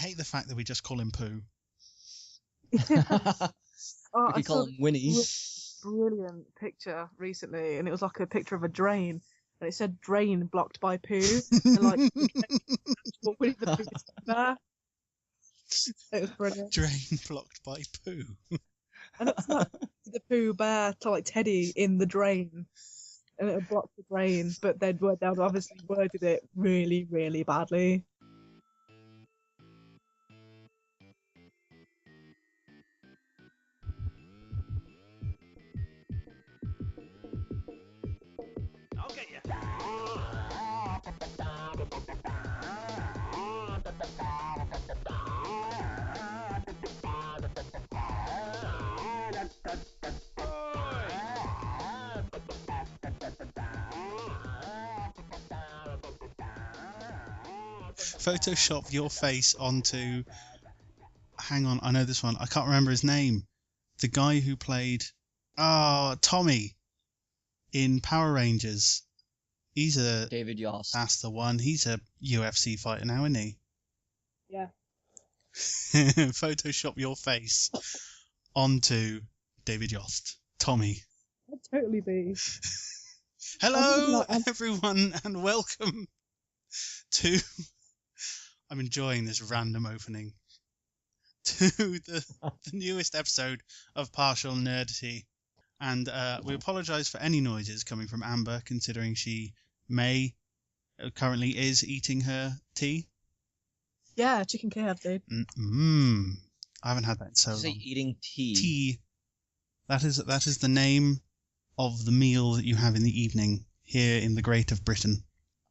hate the fact that we just call him Pooh. Oh, We could call him Winnie. Brilliant picture recently, and it was like a picture of a drain, and it said "drain blocked by poo," and like Winnie the Pooh is there. It was brilliant. Drain blocked by Pooh. And it's like the Pooh Bear to like Teddy in the drain, and it would block the drain, but they'd obviously worded it really, really badly. I'll get you. Photoshop your face onto... Hang on, I know this one. I can't remember his name. The guy who played... Tommy in Power Rangers. He's a... David Yost. That's the one. He's a UFC fighter now, isn't he? Yeah. Photoshop your face onto David Yost. Tommy. I'd totally be. Hello, everyone, and welcome to... I'm enjoying this random opening. To the newest episode of Partial Nerdity. And we apologise for any noises coming from Amber, considering she currently is eating her tea. Yeah, chicken Cale, dude. I haven't had that in so long. Did you say eating tea? Tea. That is the name of the meal that you have in the evening here in the Great of Britain.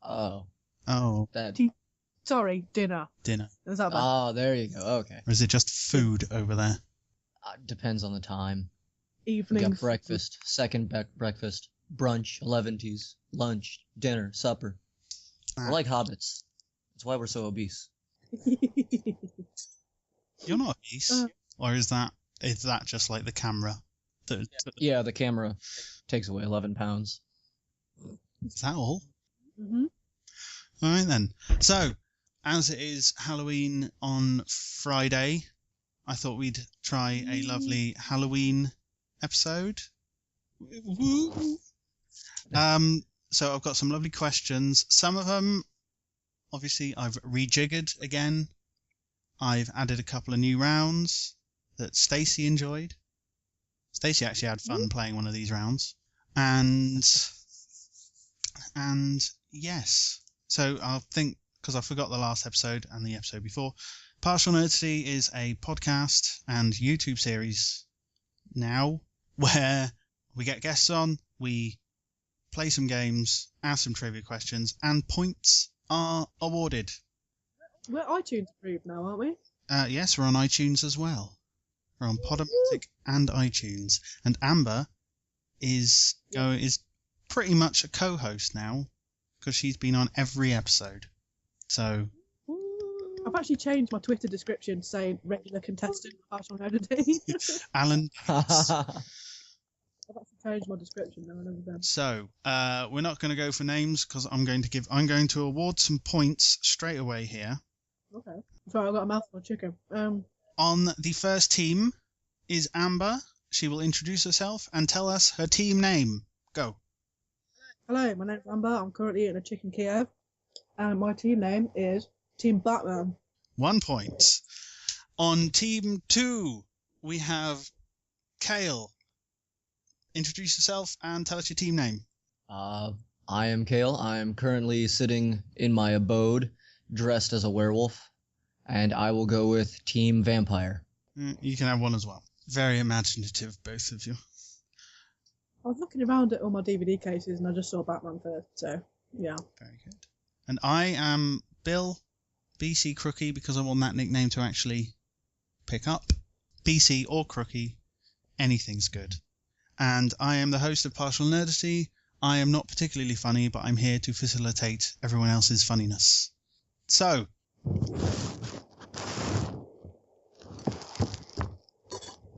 Oh. Oh. Tea. Sorry, dinner. Dinner. Is that bad? Oh, there you go. Okay. Or is it just food over there? Depends on the time. Evening. We got breakfast, second breakfast, brunch, 11:00s, lunch, dinner, supper. We're like hobbits. That's why we're so obese. You're not obese, or is that just like the camera? Yeah, the camera takes away 11 pounds. Is that all? Mm-hmm. All right then. So, as it is Halloween on Friday, I thought we'd try a lovely Halloween episode. Woo. So I've got some lovely questions. Some of them, obviously, I've rejiggered again. I've added a couple of new rounds that Stacey enjoyed. Stacey actually had fun playing one of these rounds. And yes. So I'll think, because I forgot the last episode and the episode before, Partial Nerdity is a podcast and YouTube series now where we get guests on, we play some games, ask some trivia questions, and points are awarded. We're iTunes approved now, aren't we? Yes, we're on iTunes as well. We're on Podomatic and iTunes. And Amber is pretty much a co-host now because she's been on every episode. So I've actually changed my Twitter description to say regular contestant Partial Nerdity. Alan. I've actually changed my description now. So we're not going to go for names because I'm going to award some points straight away here. Okay. Sorry, I've got a mouthful of chicken. On the first team is Amber. She will introduce herself and tell us her team name. Go. Hello, my name's Amber. I'm currently eating a chicken Kiev. And my team name is Team Batman. 1 point. On team 2, we have Cale. Introduce yourself and tell us your team name. I am Cale. I am currently sitting in my abode, dressed as a werewolf, and I will go with Team Vampire. You can have one as well. Very imaginative, both of you. I was looking around at all my DVD cases and I just saw Batman first, so yeah. Very good. And I am Bill, BC Crookie, because I want that nickname to actually pick up. BC or Crookie, anything's good. And I am the host of Partial Nerdity. I am not particularly funny, but I'm here to facilitate everyone else's funniness. So,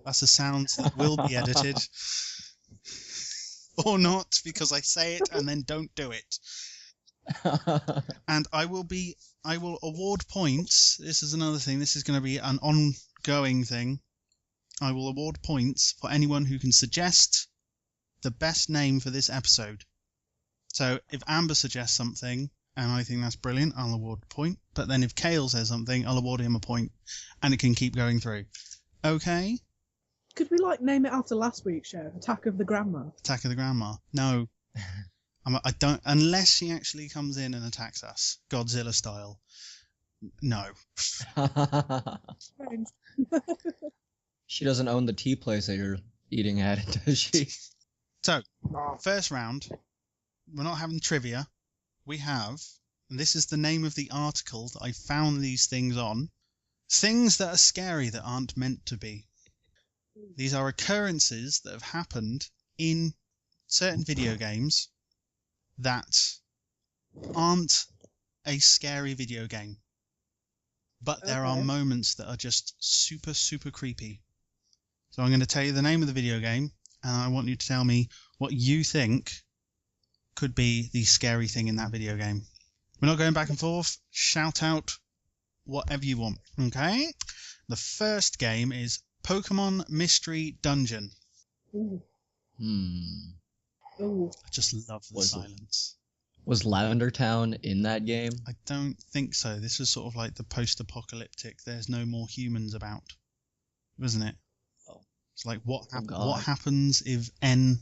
that's a sound that will be edited. Or not, because I say it and then don't do it. And I will be I will award points. This is another thing. This is going to be an ongoing thing. I will award points for anyone who can suggest the best name for this episode. So if Amber suggests something and I think that's brilliant, I'll award a point. But then if Cale says something, I'll award him a point, and it can keep going through. Okay? Could we name it after last week's show, Attack of the Grandma? Attack of the Grandma. No. I don't, unless she actually comes in and attacks us, Godzilla style. No. She doesn't own the tea place that you're eating at, does she? So, first round, we're not having trivia. We have, and this is the name of the article that I found these things on, things that are scary that aren't meant to be. These are occurrences that have happened in certain video games that aren't a scary video game. But there are moments that are just super, super creepy. So I'm going to tell you the name of the video game, and I want you to tell me what you think could be the scary thing in that video game. We're not going back and forth. Shout out whatever you want. Okay? The first game is Pokemon Mystery Dungeon. Ooh. I just love the silence. Was Lavender Town in that game? I don't think so. This was sort of like the post-apocalyptic, there's no more humans about, wasn't it? Oh. It's like what happens if N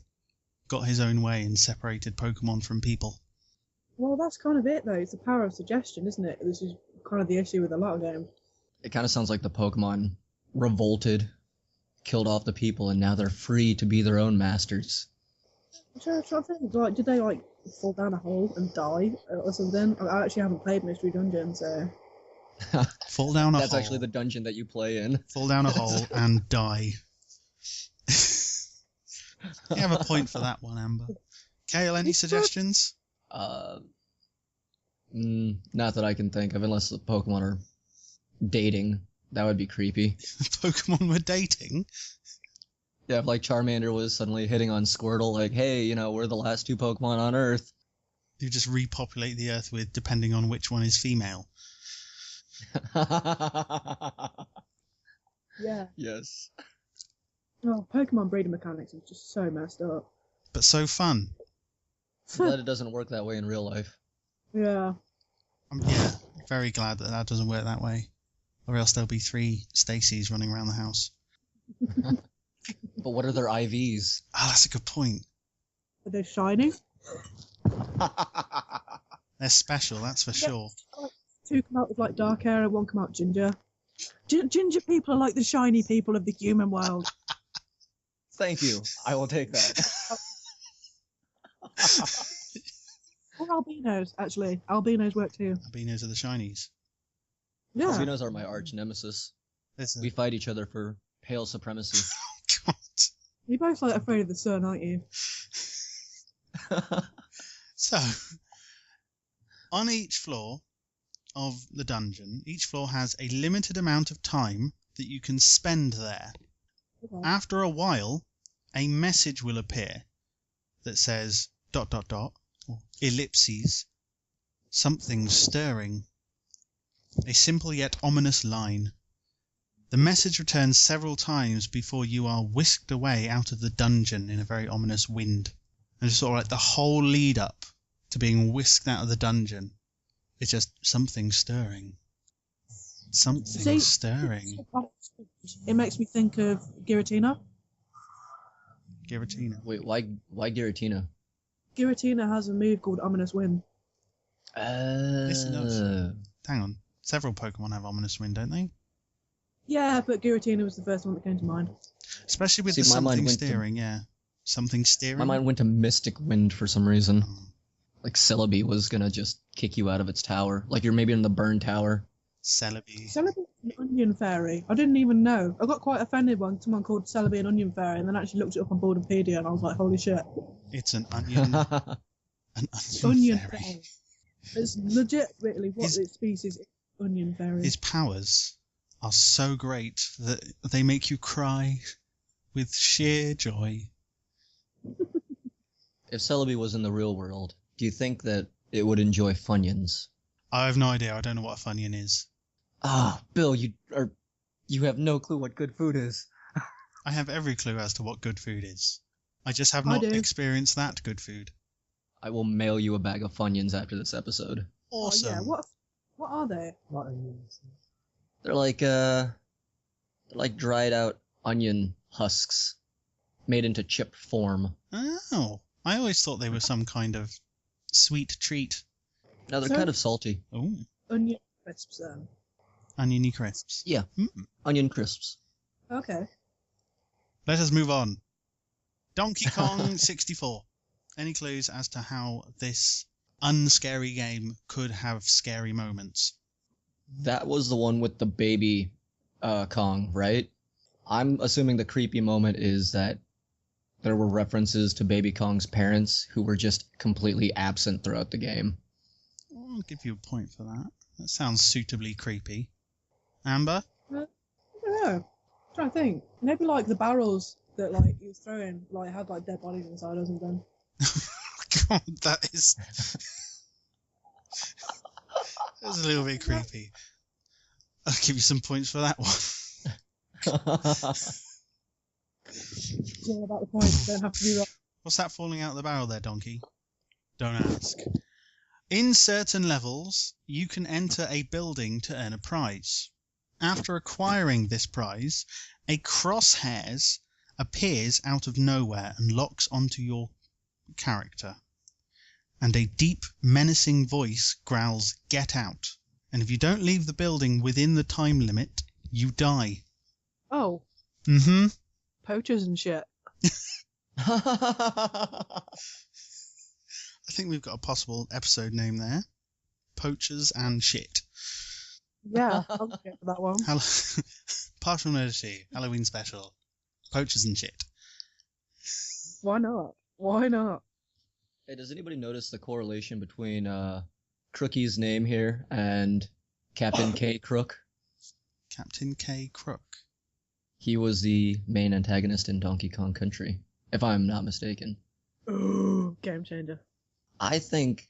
got his own way and separated Pokemon from people? Well, that's kind of it, though. It's the power of suggestion, isn't it? This is kind of the issue with a lot of games. It kind of sounds like the Pokemon revolted, killed off the people, and now they're free to be their own masters. I'm trying to think, did they, fall down a hole and die or something? I actually haven't played Mystery Dungeon, so... Fall down a hole. That's actually the dungeon that you play in. Fall down a hole and die. You have a point for that one, Amber. Cale, any suggestions? Not that I can think of, unless the Pokemon are dating. That would be creepy. Pokemon were dating? Yeah, if Charmander was suddenly hitting on Squirtle, hey, we're the last two Pokemon on Earth. You just repopulate the Earth with, depending on which one is female. Yeah. Yes. Oh, Pokemon breeding mechanics is just so messed up. But so fun. I'm glad it doesn't work that way in real life. Yeah. Yeah, very glad that doesn't work that way. Or else there'll be 3 Stacys running around the house. But what are their IVs? Oh, that's a good point. Are they shiny? They're special, that's for sure. 2 come out with dark hair and 1 come out ginger. Ginger people are like the shiny people of the human world. Thank you. I will take that. Or albinos, actually. Albinos work too. Albinos are the shinies. Yeah. Albinos are my arch nemesis. We fight each other for pale supremacy. God. You're both afraid of the sun, aren't you? So, on each floor of the dungeon, each floor has a limited amount of time that you can spend there. Okay. After a while, a message will appear that says ... or ellipses, something's stirring. A simple yet ominous line. The message returns several times before you are whisked away out of the dungeon in a very ominous wind. And it's sort of the whole lead up to being whisked out of the dungeon. It's just something stirring. Something stirring. It makes me think of Giratina. Giratina. Wait, why Giratina? Giratina has a move called Ominous Wind. Yes, it does. Hang on. Several Pokemon have Ominous Wind, don't they? Yeah, but Giratina was the first one that came to mind. Especially with the something steering, yeah. Something steering. My mind went to Mystic Wind for some reason. Celebi was gonna just kick you out of its tower. You're maybe in the burn tower. Celebi. Celebi an onion fairy. I didn't even know. I got quite offended when someone called Celebi an onion fairy, and then actually looked it up on Boardopedia, and I was like, holy shit. It's an onion. An onion fairy. fairy. It's legitimately what its species is. Onion fairy. His powers are so great that they make you cry with sheer joy. If Celebi was in the real world, do you think that it would enjoy Funyuns? I have no idea. I don't know what a Funyun is. Ah, Bill, you have no clue what good food is. I have every clue as to what good food is. I just have I not do. experienced that good food. I will mail you a bag of Funyuns after this episode. Awesome. Oh, yeah. What are they? They're like dried out onion husks made into chip form. Oh, I always thought they were some kind of sweet treat. Now they're So- kind of salty. Oh, Onion crisps then. oniony crisps. Yeah, onion crisps. Okay. Let us move on. Donkey Kong 64. Any clues as to how this unscary game could have scary moments? That was the one with the baby Kong, right? I'm assuming the creepy moment is that there were references to baby Kong's parents who were just completely absent throughout the game. I'll give you a point for that. That sounds suitably creepy. Amber? I don't know. I'm trying to think. Maybe like the barrels that like you were throwing like had like dead bodies inside or something. God, that is... That's a little bit creepy. I'll give you some points for that one. It's all about the points. Don't have to be right. What's that falling out of the barrel there, Donkey? Don't ask. In certain levels, you can enter a building to earn a prize. After acquiring this prize, a crosshairs appears out of nowhere and locks onto your character. And a deep, menacing voice growls, "Get out." And if you don't leave the building within the time limit, you die. Oh, Mm-hmm. poachers and shit. I think we've got a possible episode name there. Poachers and shit. Yeah, I'll go for that one. Partial Nerdity, Halloween special. Poachers and shit. Why not? Why not? Hey, does anybody notice the correlation between Crookie's name here and Captain K. Crook? Captain K. Crook. He was the main antagonist in Donkey Kong Country, if I'm not mistaken. Ooh, game changer. I think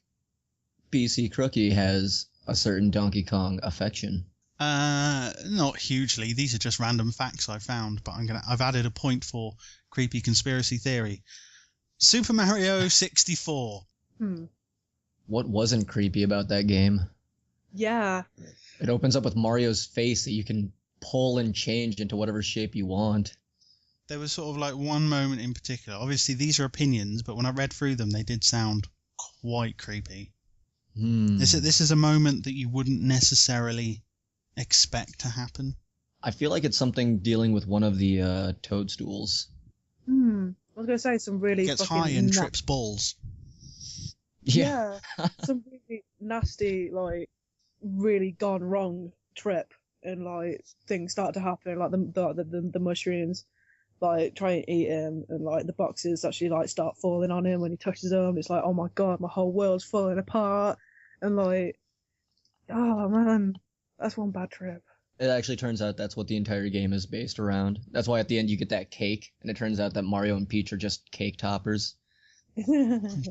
PC Crookie has a certain Donkey Kong affection. Not hugely. These are just random facts I found, but I've added a point for creepy conspiracy theory. Super Mario 64. What wasn't creepy about that game? Yeah. It opens up with Mario's face that you can pull and change into whatever shape you want. There was sort of like one moment in particular. Obviously, these are opinions, but when I read through them, they did sound quite creepy. This is a moment that you wouldn't necessarily expect to happen. I feel like it's something dealing with one of the toadstools. I was gonna say some really Gets fucking high and trips balls. Yeah, some really nasty, like, really gone wrong trip, and like things start to happen, like the mushrooms, like try and eat him, and like the boxes actually like start falling on him when he touches them. It's like, oh my god, my whole world's falling apart, and like, oh man, that's one bad trip. It actually turns out that's what the entire game is based around. That's why at the end you get that cake, and it turns out that Mario and Peach are just cake toppers.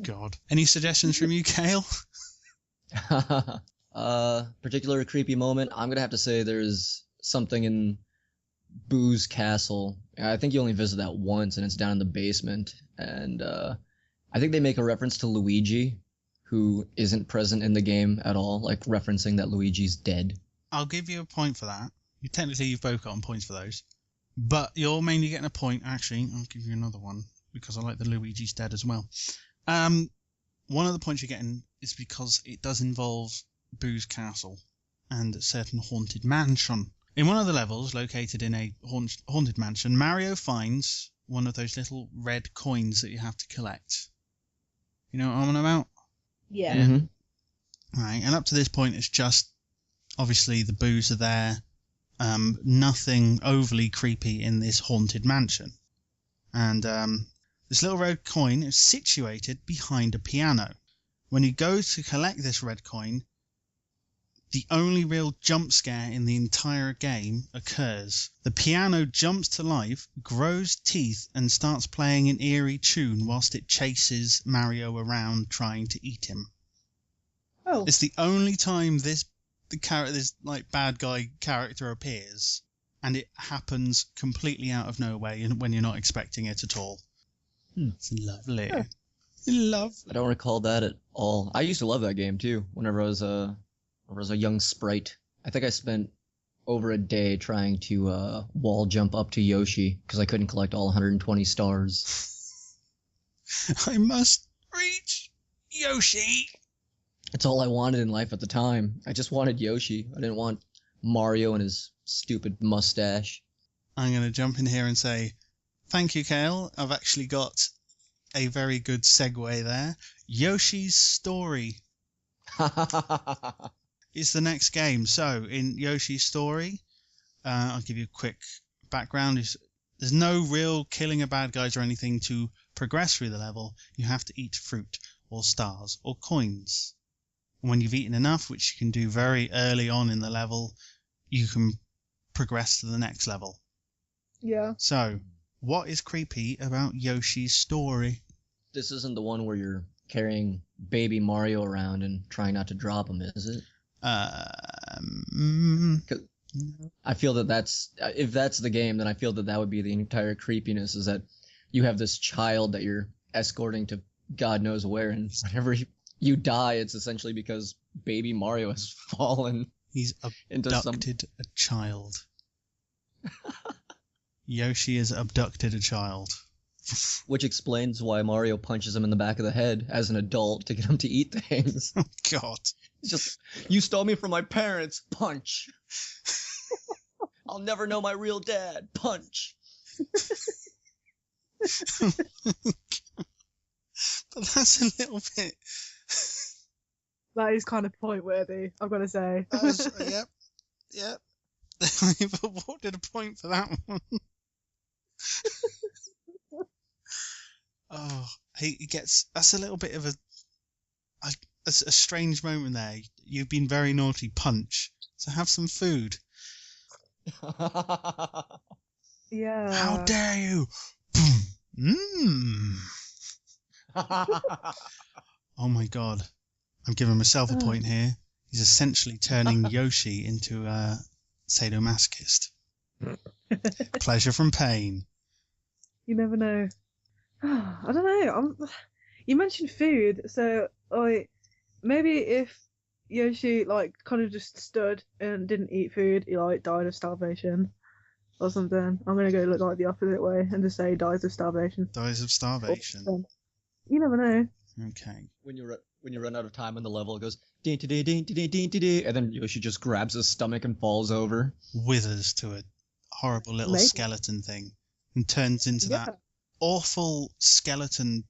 God. Any suggestions from you, Cale? Particular creepy moment, I'm gonna have to say there's something in Boo's castle. I think you only visit that once, and it's down in the basement. And I think they make a reference to Luigi, who isn't present in the game at all, like referencing that Luigi's dead. I'll give you a point for that. You've both gotten points for those. But you're mainly getting a point. Actually, I'll give you another one, because I like the Luigi's dead as well. One of the points you're getting is because it does involve Boo's castle and a certain haunted mansion. In one of the levels, located in a haunted mansion, Mario finds one of those little red coins that you have to collect. You know what I'm on about? Yeah. Mm-hmm. Right, and up to this point, it's just, obviously, the Boos are there. Nothing overly creepy in this haunted mansion. And this little red coin is situated behind a piano. When you go to collect this red coin, the only real jump scare in the entire game occurs. The piano jumps to life, grows teeth, and starts playing an eerie tune whilst it chases Mario around trying to eat him. Oh, It's the only time this like bad guy character appears, and it happens completely out of nowhere when you're not expecting it at all. It's lovely. Huh. Lovely. I don't recall that at all. I used to love that game too. Whenever I was a young sprite, I think I spent over a day trying to wall jump up to Yoshi because I couldn't collect all 120 stars. I must reach Yoshi. It's all I wanted in life at the time. I just wanted Yoshi. I didn't want Mario and his stupid mustache. I'm going to jump in here and say, thank you, Cale. I've actually got a very good segue there. Yoshi's Story is the next game. So, in Yoshi's Story, I'll give you a quick background. There's no real killing of bad guys or anything to progress through the level. You have to eat fruit or stars or coins. And when you've eaten enough, which you can do very early on in the level, you can progress to the next level. yeah. So, what is creepy about Yoshi's Story? This isn't the one where you're carrying baby Mario around and trying not to drop him, is it? I feel that if that's the game, then I feel that would be the entire creepiness, is that you have this child that you're escorting to God knows where, and whenever you die, it's essentially because baby Mario has fallen. He's abducted a child. Yoshi has abducted a child. Which explains why Mario punches him in the back of the head as an adult to get him to eat things. Oh, God. It's just, you stole me from my parents, punch. I'll never know my real dad, punch. But that's a little bit... That is kind of point worthy, I've got to say. Yep. I've awarded a point for that one. Oh, he gets... That's a little bit of a strange moment there. You've been very naughty, punch. So have some food. Yeah. How dare you? Oh my God. I'm giving myself a point here. He's essentially turning Yoshi into a sadomasochist. Pleasure from pain. You never know. I don't know. You mentioned food, so maybe if Yoshi kind of just stood and didn't eat food, he died of starvation or something. I'm gonna go look the opposite way and just say dies of starvation. Dies of starvation. You never know. Okay. When you run out of time on the level, it goes ding ding ding ding ding ding, and then Yoshi just grabs his stomach and falls over. Withers to a horrible little skeleton thing and turns into that awful skeleton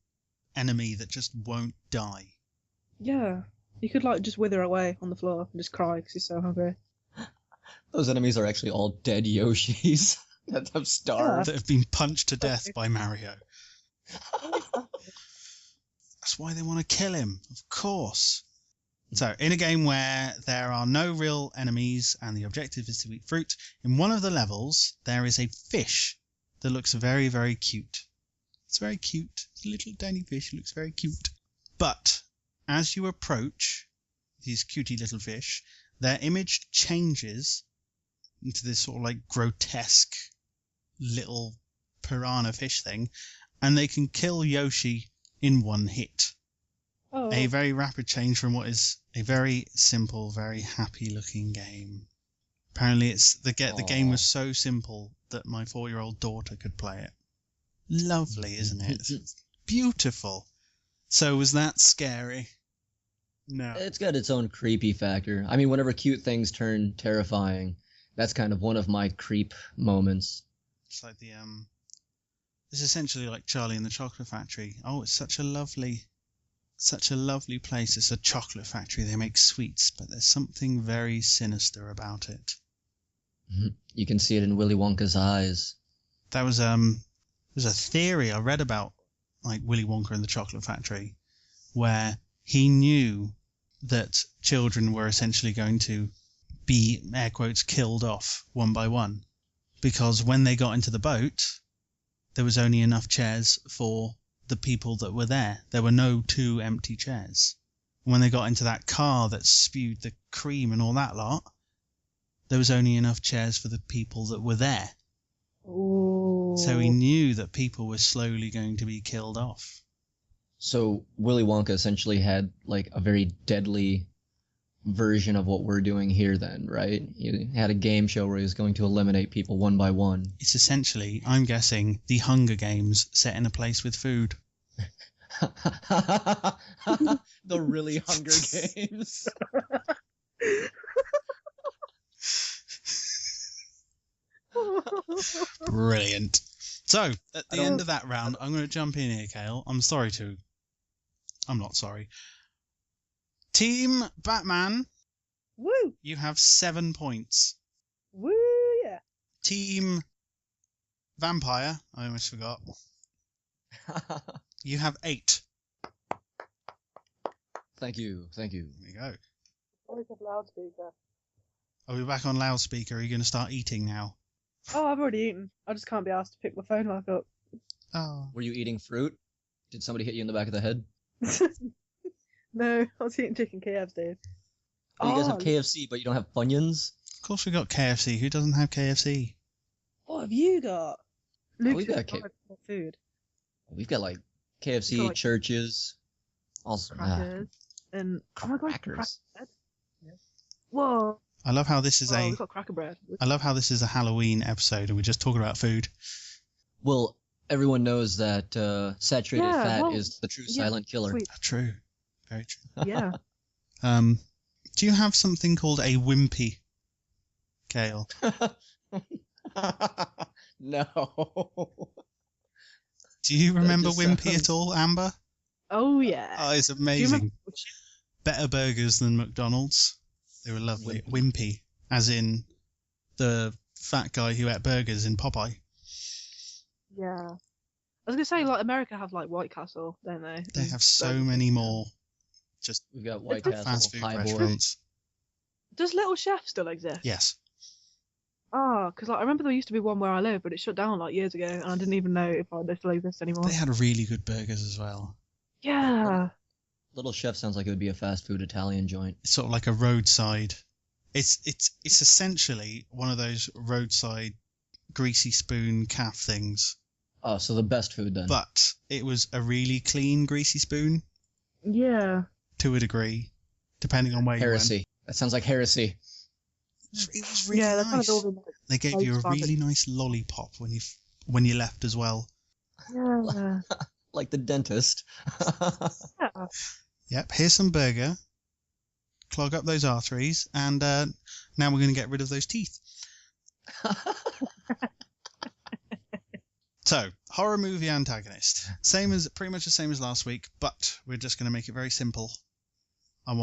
enemy that just won't die. Yeah. You could just wither away on the floor and just cry because he's so hungry. Those enemies are actually all dead Yoshis that have starved. That have been punched to death by Mario. That's why they want to kill him, of course. So, in a game where there are no real enemies and the objective is to eat fruit, in one of the levels there is a fish that looks very, very cute. It's very cute. It's a little tiny fish. It looks very cute. But as you approach these cutie little fish, their image changes into this sort of grotesque little piranha fish thing, and they can kill Yoshi in one hit. Oh. A very rapid change from what is a very simple, very happy looking game. Apparently the game was so simple that my 4-year-old daughter could play it. Lovely, isn't it? Beautiful. So was that scary? No. It's got its own creepy factor. I mean, whenever cute things turn terrifying, that's kind of one of my creep moments. It's like it's essentially like Charlie and the Chocolate Factory. Oh, it's such a lovely place. It's a chocolate factory. They make sweets, but there's something very sinister about it. You can see it in Willy Wonka's eyes. That was there's a theory I read about Willy Wonka and the Chocolate Factory, where he knew that children were essentially going to be, air quotes, killed off one by one, because when they got into the boat, there was only enough chairs for the people that were there. There were no 2 empty chairs. When they got into that car that spewed the cream and all that lot, there was only enough chairs for the people that were there. Ooh. So he knew that people were slowly going to be killed off. So Willy Wonka essentially had like a very deadly version of what we're doing here then, right? He had a game show where he was going to eliminate people one by one. It's essentially, I'm guessing, the Hunger Games set in a place with food. The really Hunger Games. Brilliant. So, at the end of that round, I'm going to jump in here, Cale. I'm not sorry. Team Batman, Woo! you have 7 points. Woo, yeah. Team Vampire, I almost forgot. You have 8. Thank you. There you go. Always have loudspeaker. Are we back on loudspeaker? Are you going to start eating now? Oh, I've already eaten. I just can't be asked to pick my phone back up. Oh. Were you eating fruit? Did somebody hit you in the back of the head? No, I was eating chicken Kiev, dude. Oh, you guys have KFC, but you don't have Funyuns? Of course we got KFC. Who doesn't have KFC? What have you got? Luke's we've got got food. We've got like KFC, We've got, like, churches, also Crackers. And oh my god, Crackers. cracker bread. Yeah. Whoa. I love how this is We've got cracker bread. I love how this is a Halloween episode and we're just talking about food. Well, everyone knows that saturated Yeah, fat well, is the true yeah, silent killer. sweet. True. Very true. Yeah. Do you have something called a wimpy, Cale? No. Do you remember just wimpy sounds- at all, Amber? Oh yeah. Oh, it's Do you amazing. remember- Better burgers than McDonald's. They were lovely. Wimpy, as in the fat guy who ate burgers in Popeye. Yeah. I was gonna say, like, America have like White Castle, don't they? They And have so Burger many King. more just We've got White It's fast Castle, food High Boy. restaurants. Does Little Chef still exist? Yes. Oh, because like, I remember there used to be one where I live, but it shut down like years ago, and I didn't even know if they still exist anymore. They had really good burgers as well. Yeah. Little Chef sounds like it would be a fast food Italian joint. It's sort of like a roadside. It's essentially one of those roadside greasy spoon calf things. Oh, so the best food then. But it was a really clean greasy spoon Yeah. to a degree, depending on where Heresy. That sounds like heresy. you went. It was really Yeah, that's kind nice. of all the They gave you a Nice really nice lollipop when you left as well. Yeah. Like the dentist. Yeah. Yep, here's some burger. Clog up those arteries, and now we're going to get rid of those teeth. So, horror movie antagonist. Pretty much the same as last week, but we're just going to make it very simple. I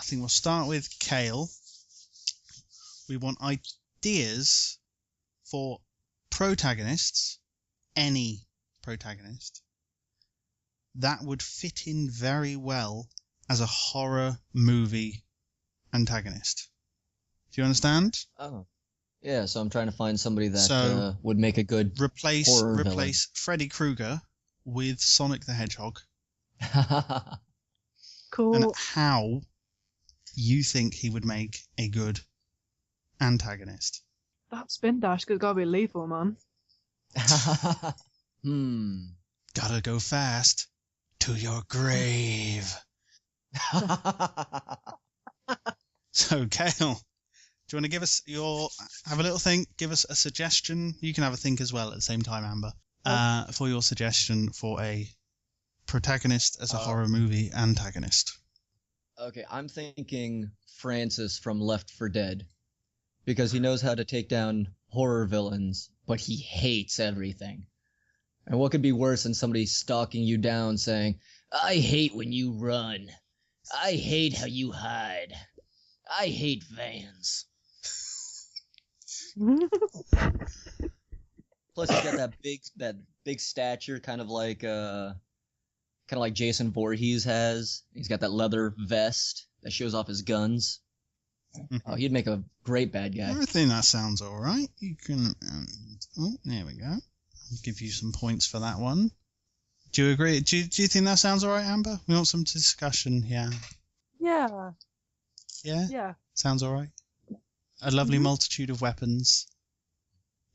think we'll start with Cale. We want ideas for protagonists, any protagonist, that would fit in very well as a horror movie antagonist. Do you understand? Oh. Yeah, so I'm trying to find somebody that So, would make a good horror Replace Freddy Krueger with Sonic the Hedgehog, villain. Cool. and how you think he would make a good antagonist. That spin dash has got to be lethal, man. Gotta go fast to your grave. So, Cale, do you want to give us have a little think, give us a suggestion? You can have a think as well at the same time, Amber, for your suggestion for a protagonist as a horror movie antagonist. Okay, I'm thinking Francis from Left 4 Dead. Because he knows how to take down horror villains, but he hates everything. And what could be worse than somebody stalking you down saying, I hate when you run. I hate how you hide. I hate vans. Plus he's got that big stature, kind of like Jason Voorhees has. He's got that leather vest that shows off his guns. Oh, he'd make a great bad guy. I think that sounds all right. You can. Oh, there we go. I'll give you some points for that one. Do you agree? Do you think that sounds alright, Amber? We want some discussion here. Yeah. Yeah? Yeah. Sounds alright? A lovely Mhm. multitude of weapons.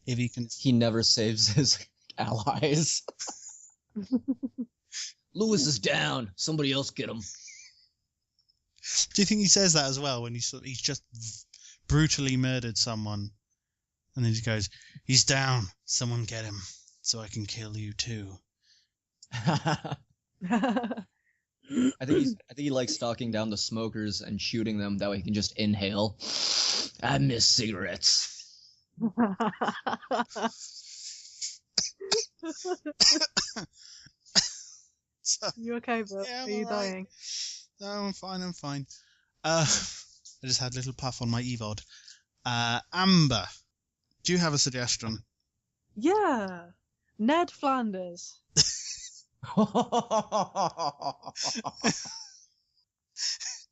If you can... He never saves his allies. Lewis is down. Somebody else get him. Do you think he says that as well when he's just brutally murdered someone? And then he goes, he's down. Someone get him so I can kill you too. I think he likes stalking down the smokers and shooting them. That way he can just inhale. I miss cigarettes. So, You okay, Bill? yeah, Are I'm you alright. dying? No, I'm fine. I just had a little puff on my EVOD. Amber, do you have a suggestion? Yeah. Ned Flanders.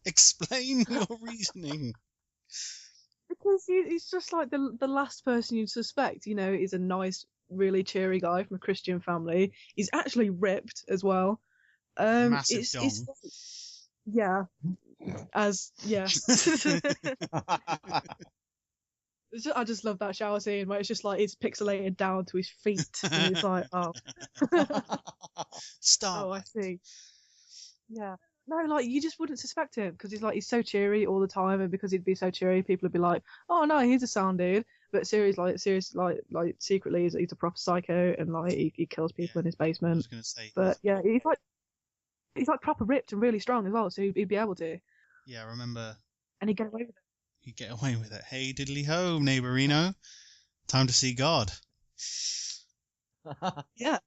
Explain your reasoning. Because he's just like the last person you'd suspect. You know, he's a nice, really cheery guy from a Christian family. He's actually ripped as well. Massive dong. Yeah. Yeah. I just love that shower scene where it's just like it's pixelated down to his feet, and it's like, oh, Stop. oh, I see. Yeah. No, like you just wouldn't suspect him because he's so cheery all the time, and because he'd be so cheery, people would be like, "Oh no, he's a sound dude." But seriously, secretly, he's a proper psycho, and like he kills people in his I basement. was going to say. But yeah, he's like proper ripped and really strong as well, so he'd be able to, Yeah, I remember. and he'd get away with it. He'd get away with it. Hey, diddly ho, neighborino. Time to see God. Yeah.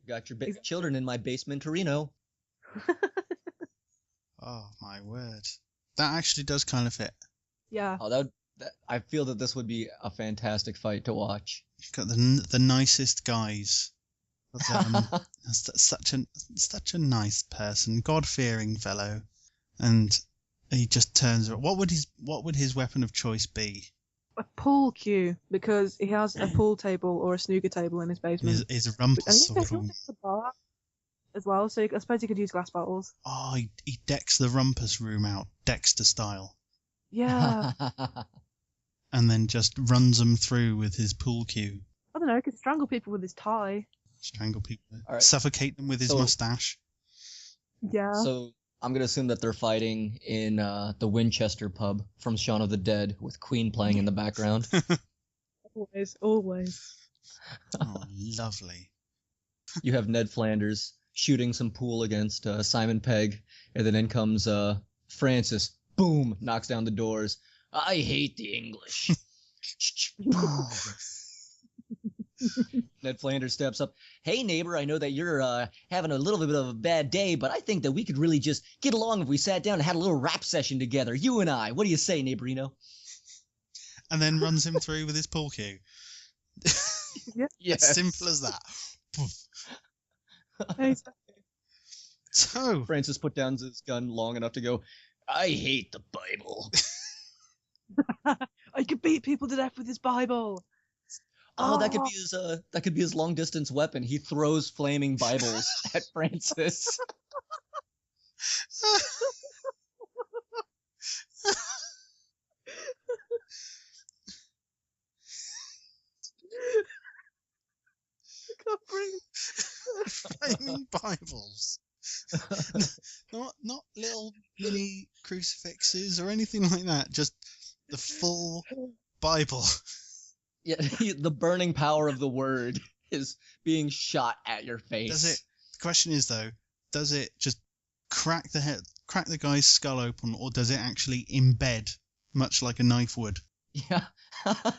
Got your children in my basement, Torino. Oh my word. That actually does kind of fit. Yeah. Oh, I feel that this would be a fantastic fight to watch. You've got the nicest guys. Such a nice person, God-fearing fellow, and he just turns. What would his weapon of choice be? A pool cue, because he has a pool table or a snooker table in his basement. Is a And rumpus he's room. a bar as well, so I suppose he could use glass bottles. Oh, he decks the rumpus room out, Dexter style, Yeah. and then just runs them through with his pool cue. I don't know, he could strangle people with his tie. Strangle people, All right. Suffocate them with his mustache. Yeah. So I'm gonna assume that they're fighting in the Winchester pub from Shaun of the Dead with Queen playing in the background. Always. Oh, lovely. You have Ned Flanders shooting some pool against Simon Pegg, and then in comes Francis. Boom! Knocks down the doors. I hate the English. Ned Flanders steps up. Hey, neighbor, I know that you're having a little bit of a bad day, but I think that we could really just get along if we sat down and had a little rap session together, you and I. What do you say, neighborino? And then runs him through with his pool cue. Yeah. As simple as that. So Francis put down his gun long enough to go, I hate the Bible. I could beat people to death with his Bible. Oh, that could be his long distance weapon. He throws flaming Bibles at Francis. I can't breathe. flaming Bibles. Not little mini crucifixes or anything like that. Just the full Bible. Yeah, the burning power of the word is being shot at your face. The question is though, does it just crack the guy's skull open, or does it actually embed, much like a knife would? Yeah. I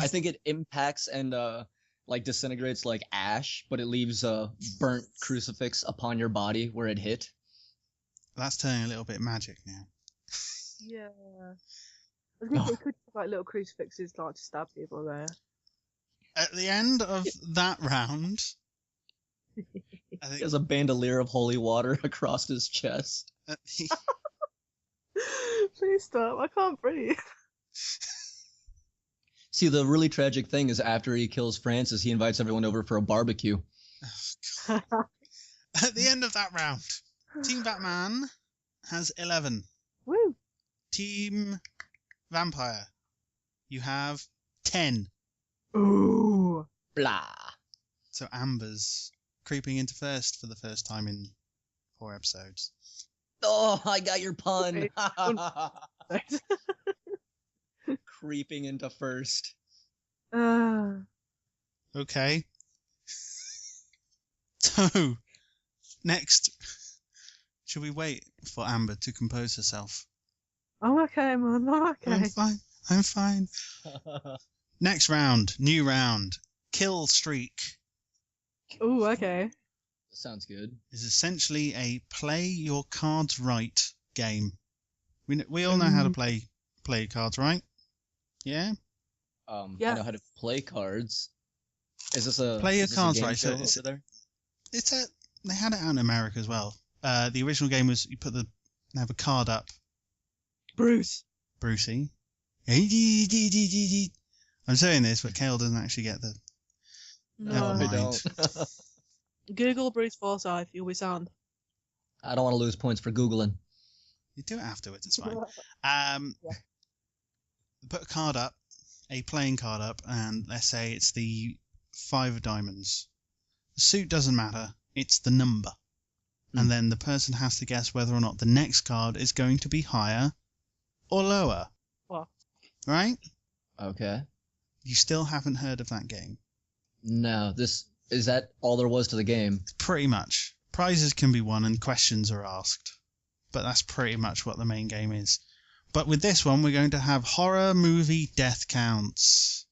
think it impacts and disintegrates like ash, but it leaves a burnt crucifix upon your body where it hit. That's turning a little bit magic now. Yeah. I think it could be like little crucifixes like to stab people there. At the end of that round, I think He has a bandolier of holy water across his chest. Please stop, I can't breathe. See, the really tragic thing is after he kills Francis, he invites everyone over for a barbecue. At the end of that round, Team Batman has 11. Woo! Team Vampire, you have 10. Ooh. Blah. So Amber's creeping into first for the first time in 4 episodes. Oh, I got your pun. Right. Creeping into first. Okay. So, next, should we wait for Amber to compose herself? I'm okay, man. I'm okay. I'm fine. Next round, new round. Kill Streak Ooh, okay. Sounds good. is essentially a play your cards right game. We all know how to play cards right. Yeah? Yeah. I know how to play cards. Is this a Play your is this a cards game right, so show it's- over there? They had it out in America as well. The original game was you have a card up, Bruce. Brucey. I'm saying this, but Cale doesn't actually get the. Never No. mind. I don't. Google Bruce Forsyth. You'll be sound. I don't want to lose points for Googling. You do it afterwards, it's fine. Put a card up, a playing card up, and let's say it's the 5 of diamonds. The suit doesn't matter, it's the number. And then the person has to guess whether or not the next card is going to be higher or lower. What? Right? Okay. You still haven't heard of that game. No, is that all there was to the game? Pretty much. Prizes can be won and questions are asked. But that's pretty much what the main game is. But with this one, we're going to have horror movie death counts.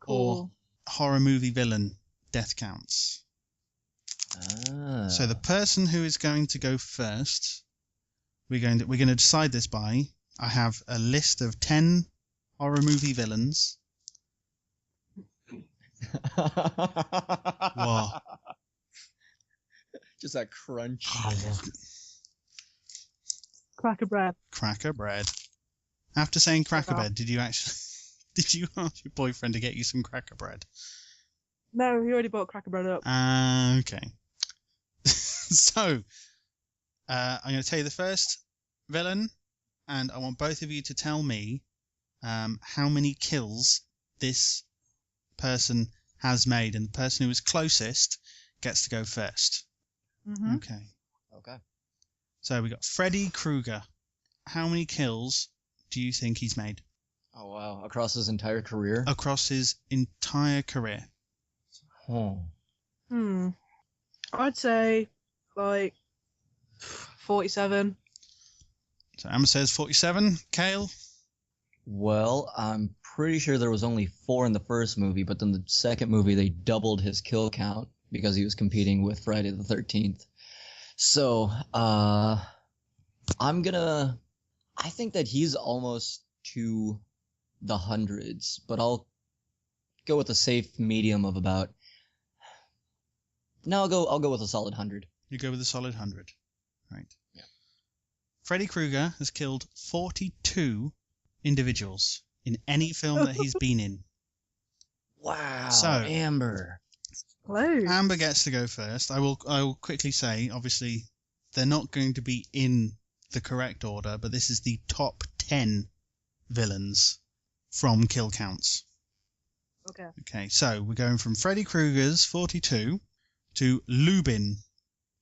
Cool. Or horror movie villain death counts. Ah. So the person who is going to go first, we're going to decide this by. I have a list of 10 horror movie villains. Whoa. Just that crunch. Cracker bread. Cracker bread. After saying cracker Wow. bread, did you ask your boyfriend to get you some cracker bread? No, he already bought cracker bread up. Okay. So, I'm going to tell you the first villain, and I want both of you to tell me how many kills this person has made, and the person who is closest gets to go first. Mm-hmm. Okay. Okay. So we got Freddy Krueger. How many kills do you think he's made Oh wow! Across his entire career. across his entire career? Oh. I'd say, like, 47. So Amber says 47. Cale? Well, I'm pretty sure there was only 4 in the first movie, but then the second movie they doubled his kill count because he was competing with Friday the 13th. So, I think that he's almost to the hundreds, but I'll go with a safe medium of about. No, I'll go with a solid 100. You go with a solid 100. Right. Yeah. Freddy Krueger has killed 42 individuals in any film that he's been in. Wow. So- Amber. Hello. Amber gets to go first. I will quickly say, obviously, they're not going to be in the correct order, but this is the top 10 villains from kill counts. Okay. Okay, so we're going from Freddy Krueger's 42 to Lubin,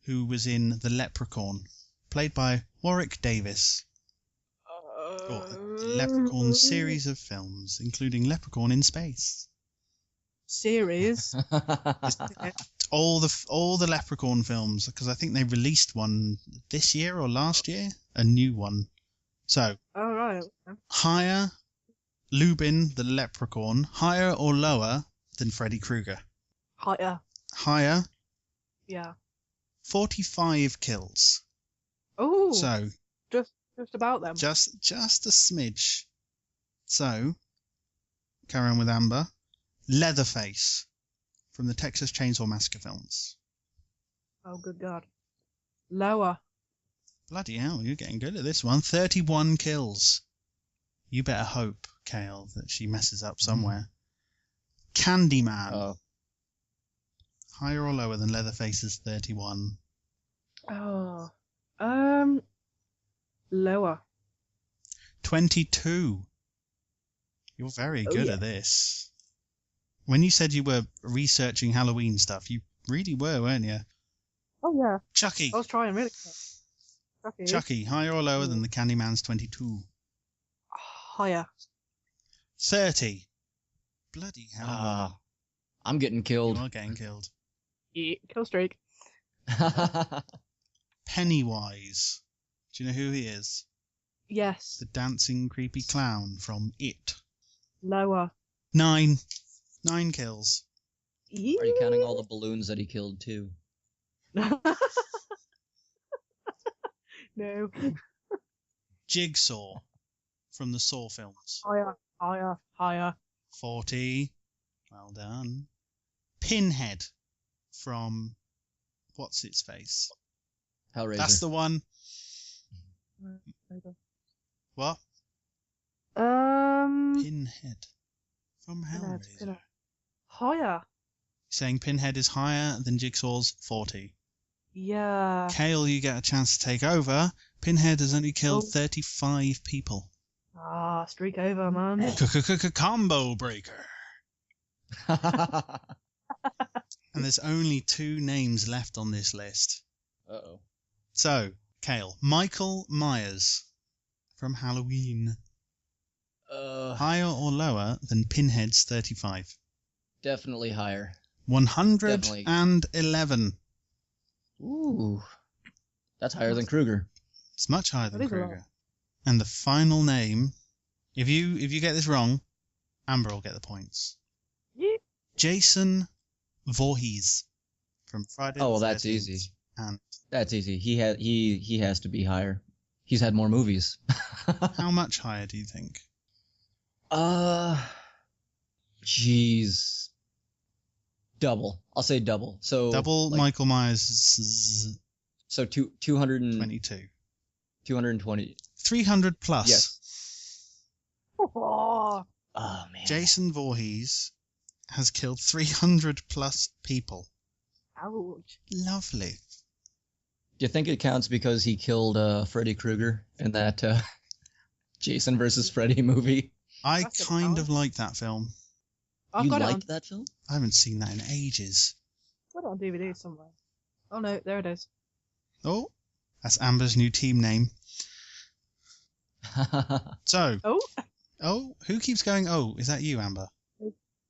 who was in The Leprechaun, played by Warwick Davis. Or the Leprechaun series of films, including Leprechaun in Space. Series? All the Leprechaun films, because I think they released one this year or last year, a new one. So, All right. higher Lubin the Leprechaun, higher or lower than Freddy Krueger? Higher. Higher, Yeah. 45 kills. Oh. So, Just about them. just a smidge. So, carry on with Amber. Leatherface from the Texas Chainsaw Massacre films. Oh, good God. Lower. Bloody hell, you're getting good at this one. 31 kills. You better hope, Cale, that she messes up somewhere. Candyman. Oh. Higher or lower than Leatherface's 31? Oh. Lower. 22. You're very Oh, good yeah. at this. When you said you were researching Halloween stuff, you really were, weren't you? Oh, yeah. Chucky. I was trying really. Chucky, higher or lower than the Candyman's 22? Higher. 30. Bloody hell. I'm getting You killed. are getting killed. Yeah. Kill streak. Pennywise. Do you know who he is? Yes. The dancing creepy clown from It. Lower. 9. 9 kills. Are you counting all the balloons that he killed too? No. Jigsaw from the Saw films. Higher. 40. Well done. Pinhead from What's Its Face? Hellraiser. That's the one. What? Pinhead from Hellraiser. Higher. Saying Pinhead is higher than Jigsaw's 40. Yeah. Cale, you get a chance to take over. Pinhead has only killed 35 people. Streak over, man. Combo breaker. And there's only 2 names left on this list. Uh-oh. So, Cale, Michael Myers from Halloween. Higher or lower than Pinhead's 35? Definitely higher. 111. Ooh. That's higher than Krueger. It's much higher than That is a lot. Krueger. And the final name, if you get this wrong, Amber will get the points. Yeah. Jason Voorhees from Friday the 13th. Oh, well, that's easy. And That's easy. He has to be higher. He's had more movies. how much higher do you think? Jeez. Double. I'll say double. So Double like, Michael Myers' So 220. 300 plus. Yes. Oh, Oh man. Jason Voorhees has killed 300 plus people. ouch. Lovely. Do you think it counts because he killed Freddy Krueger in that Jason versus Freddy movie? I That's a kind of power. like that film. I've You got it on, liked that film? I haven't seen that in ages. got it on DVD somewhere. Oh no, there it is. Oh, that's Amber's new team name. So, Oh, who keeps going? Oh, is that you, Amber?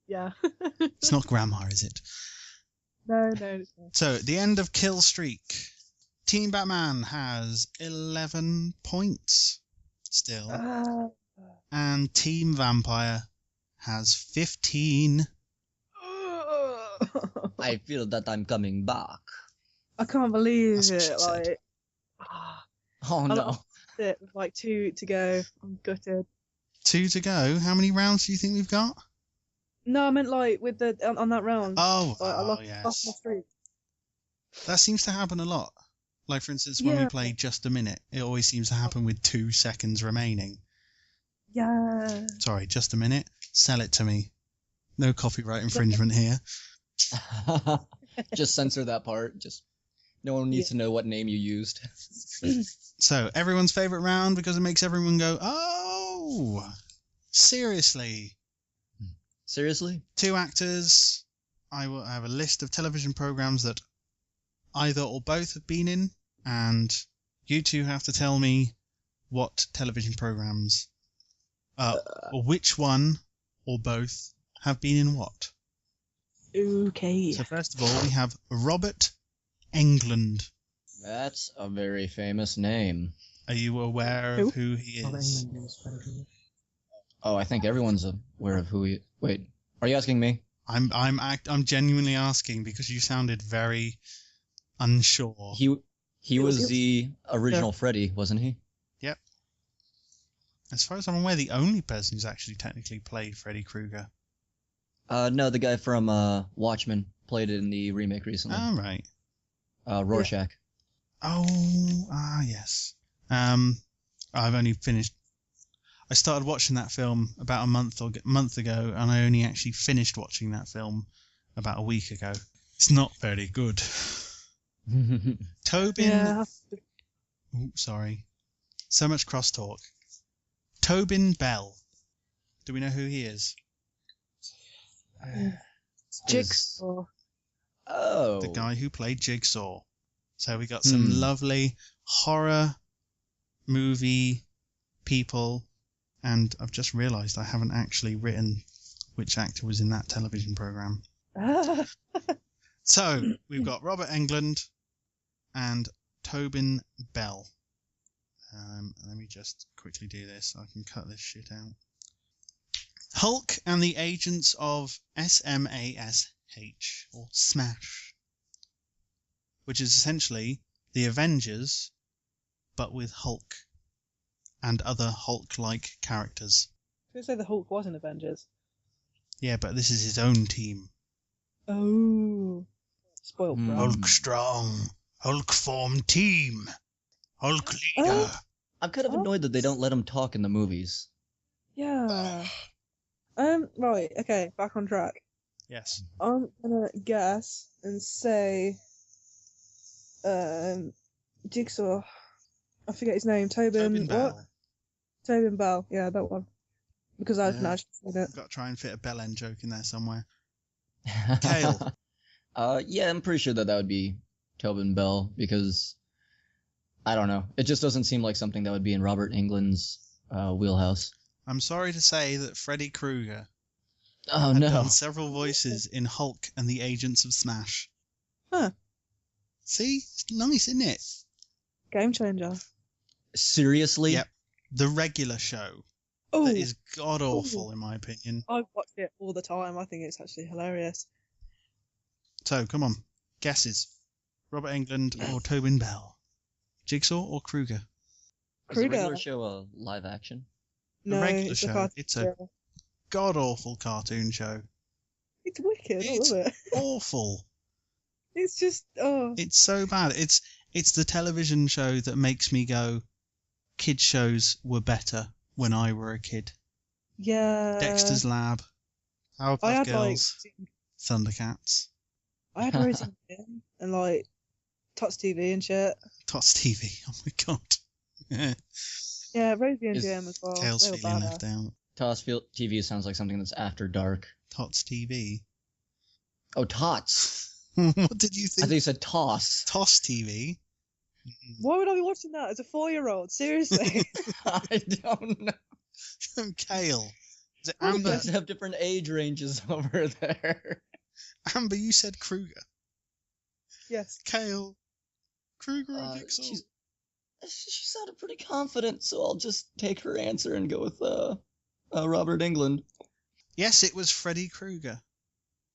yeah. It's not Grandma, is it? No, it's not. So, at the end of Kill Streak, Team Batman has 11 points still, and Team Vampire has 15. I feel that I'm coming back. I can't believe That's what she it. said. Like, Oh I no. lost it with like 2 to go. I'm gutted. 2 to go. How many rounds do you think we've got? No, I meant like with the on that round. Oh, Like, I lost my yes. streak. That seems to happen a lot. Like, for instance, when we Yeah. play Just a Minute, it always seems to happen with 2 seconds remaining. Yeah. Sorry, Just a Minute. Sell it to me. No copyright infringement here. Just censor that part. Just no one needs to know what name you used. So, everyone's favourite round because it makes everyone go, oh! Seriously? Seriously? 2 actors. I will have a list of television programmes that either or both have been in, and you two have to tell me what television programmes, or which one or both have been in what. Okay. So first of all, we have Robert Englund. That's a very famous name. Are you aware of who he is? Oh, I think everyone's aware of who he. Wait, are you asking me? I'm genuinely asking because you sounded very unsure. He was the original Freddy, wasn't he? Yep. As far as I'm aware, the only person who's actually technically played Freddy Krueger. No, the guy from Watchmen played it in the remake recently. Oh, right. Rorschach. Oh, yes. I've only finished. I started watching that film about a month ago, and I only actually finished watching that film about a week ago. It's not very good. Tobin. Yeah. Oh, sorry. So much crosstalk. Tobin Bell. Do we know who he is? Jigsaw. Oh. The guy who played Jigsaw. So we got some lovely horror movie people, and I've just realised I haven't actually written which actor was in that television programme. So we've got Robert Englund and Tobin Bell. Let me just quickly do this so I can cut this shit out. Hulk and the Agents of SMASH, or SMASH, which is essentially the Avengers, but with Hulk and other Hulk-like characters. I was going to say the Hulk was in Avengers. Yeah, but this is his own team. Oh. Spoiled brat. Hulk strong, Hulk form team, Hulk leader. I'm kind of annoyed that they don't let him talk in the movies. Yeah. Right, okay, back on track. Yes. I'm gonna guess and say, Jigsaw. I forget his name. Tobin Bell. what? Tobin Bell. Yeah, that one. Because I've not actually seen it. Got to try and fit a Bell End joke in there somewhere. Cale. Yeah, I'm pretty sure that would be Tobin Bell, because I don't know. It just doesn't seem like something that would be in Robert Englund's wheelhouse. I'm sorry to say that Freddy Krueger Oh had no. done several voices in Hulk and the Agents of SMASH. Huh. See? It's nice, isn't it? Game changer. Seriously? Yep. The regular show. Oh, That is god-awful, in my opinion. I've watched it all the time. I think it's actually hilarious. So, come on. Guesses. Robert Englund or Tobin Bell? Jigsaw or Krueger? Is the Krueger. regular show a live action? The No, regular it's show. a cartoon. It's a god-awful cartoon show. It's wicked. It's I love it. awful. It's just It's so bad. It's the television show that makes me go, kids shows were better when I were a kid. yeah. Dexter's Lab, I Powerpuff had Girls, Thundercats, I had Rosie Jim and like Tots TV and shit. Tots TV. Oh my god. Yeah, Rosie and Is Jim as well. Cale's They were feeling badass. left out. Tossfield TV sounds like something that's after dark. Tots TV. Oh, Tots. What did you I think? think you said Toss. Toss TV. Why would I be watching that as a 4-year-old? Seriously. I don't know. Cale. Is it You Amber? guys have different age ranges over there. Amber, you said Kruger. Yes. Cale. Kruger or Jigsaw? She sounded pretty confident, so I'll just take her answer and go with Robert Englund. Yes, it was Freddy Krueger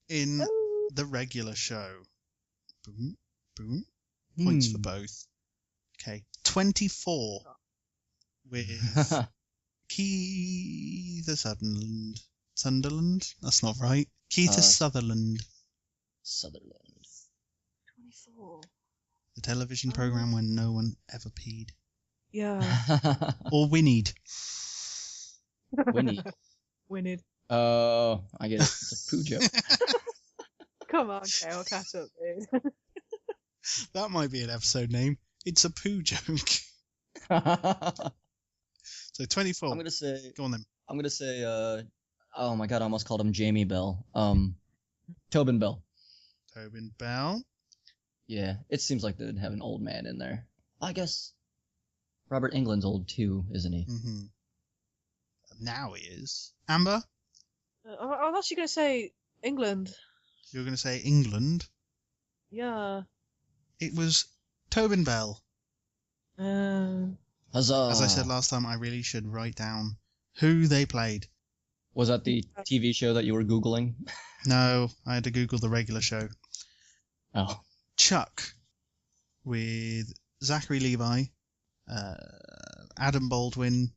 in Oh. the regular show. Boom, boom. Points for both. Okay, 24 with Keith Sutherland. Sunderland? That's not right. Keith Sutherland. Sutherland. 24. The television program when no one ever peed. Yeah. Or whinnied. Winnie. Winning. Oh, I get it. It's a poo joke. Come on, Kale, I'll catch up, dude. That might be an episode name. It's a poo joke. So 24. I'm gonna say. Go on then. I'm gonna say. Oh my god, I almost called him Jamie Bell. Tobin Bell. Tobin Bell. Yeah, it seems like they'd have an old man in there. I guess Robert Englund's old too, isn't he? Mm-hmm. Now he is. Amber, I was actually going to say England. you're going to say England. Yeah. It was Tobin Bell. Huzzah! As I said last time, I really should write down who they played. Was that the TV show that you were Googling? No, I had to Google the regular show. Oh. Chuck with Zachary Levi, Adam Baldwin,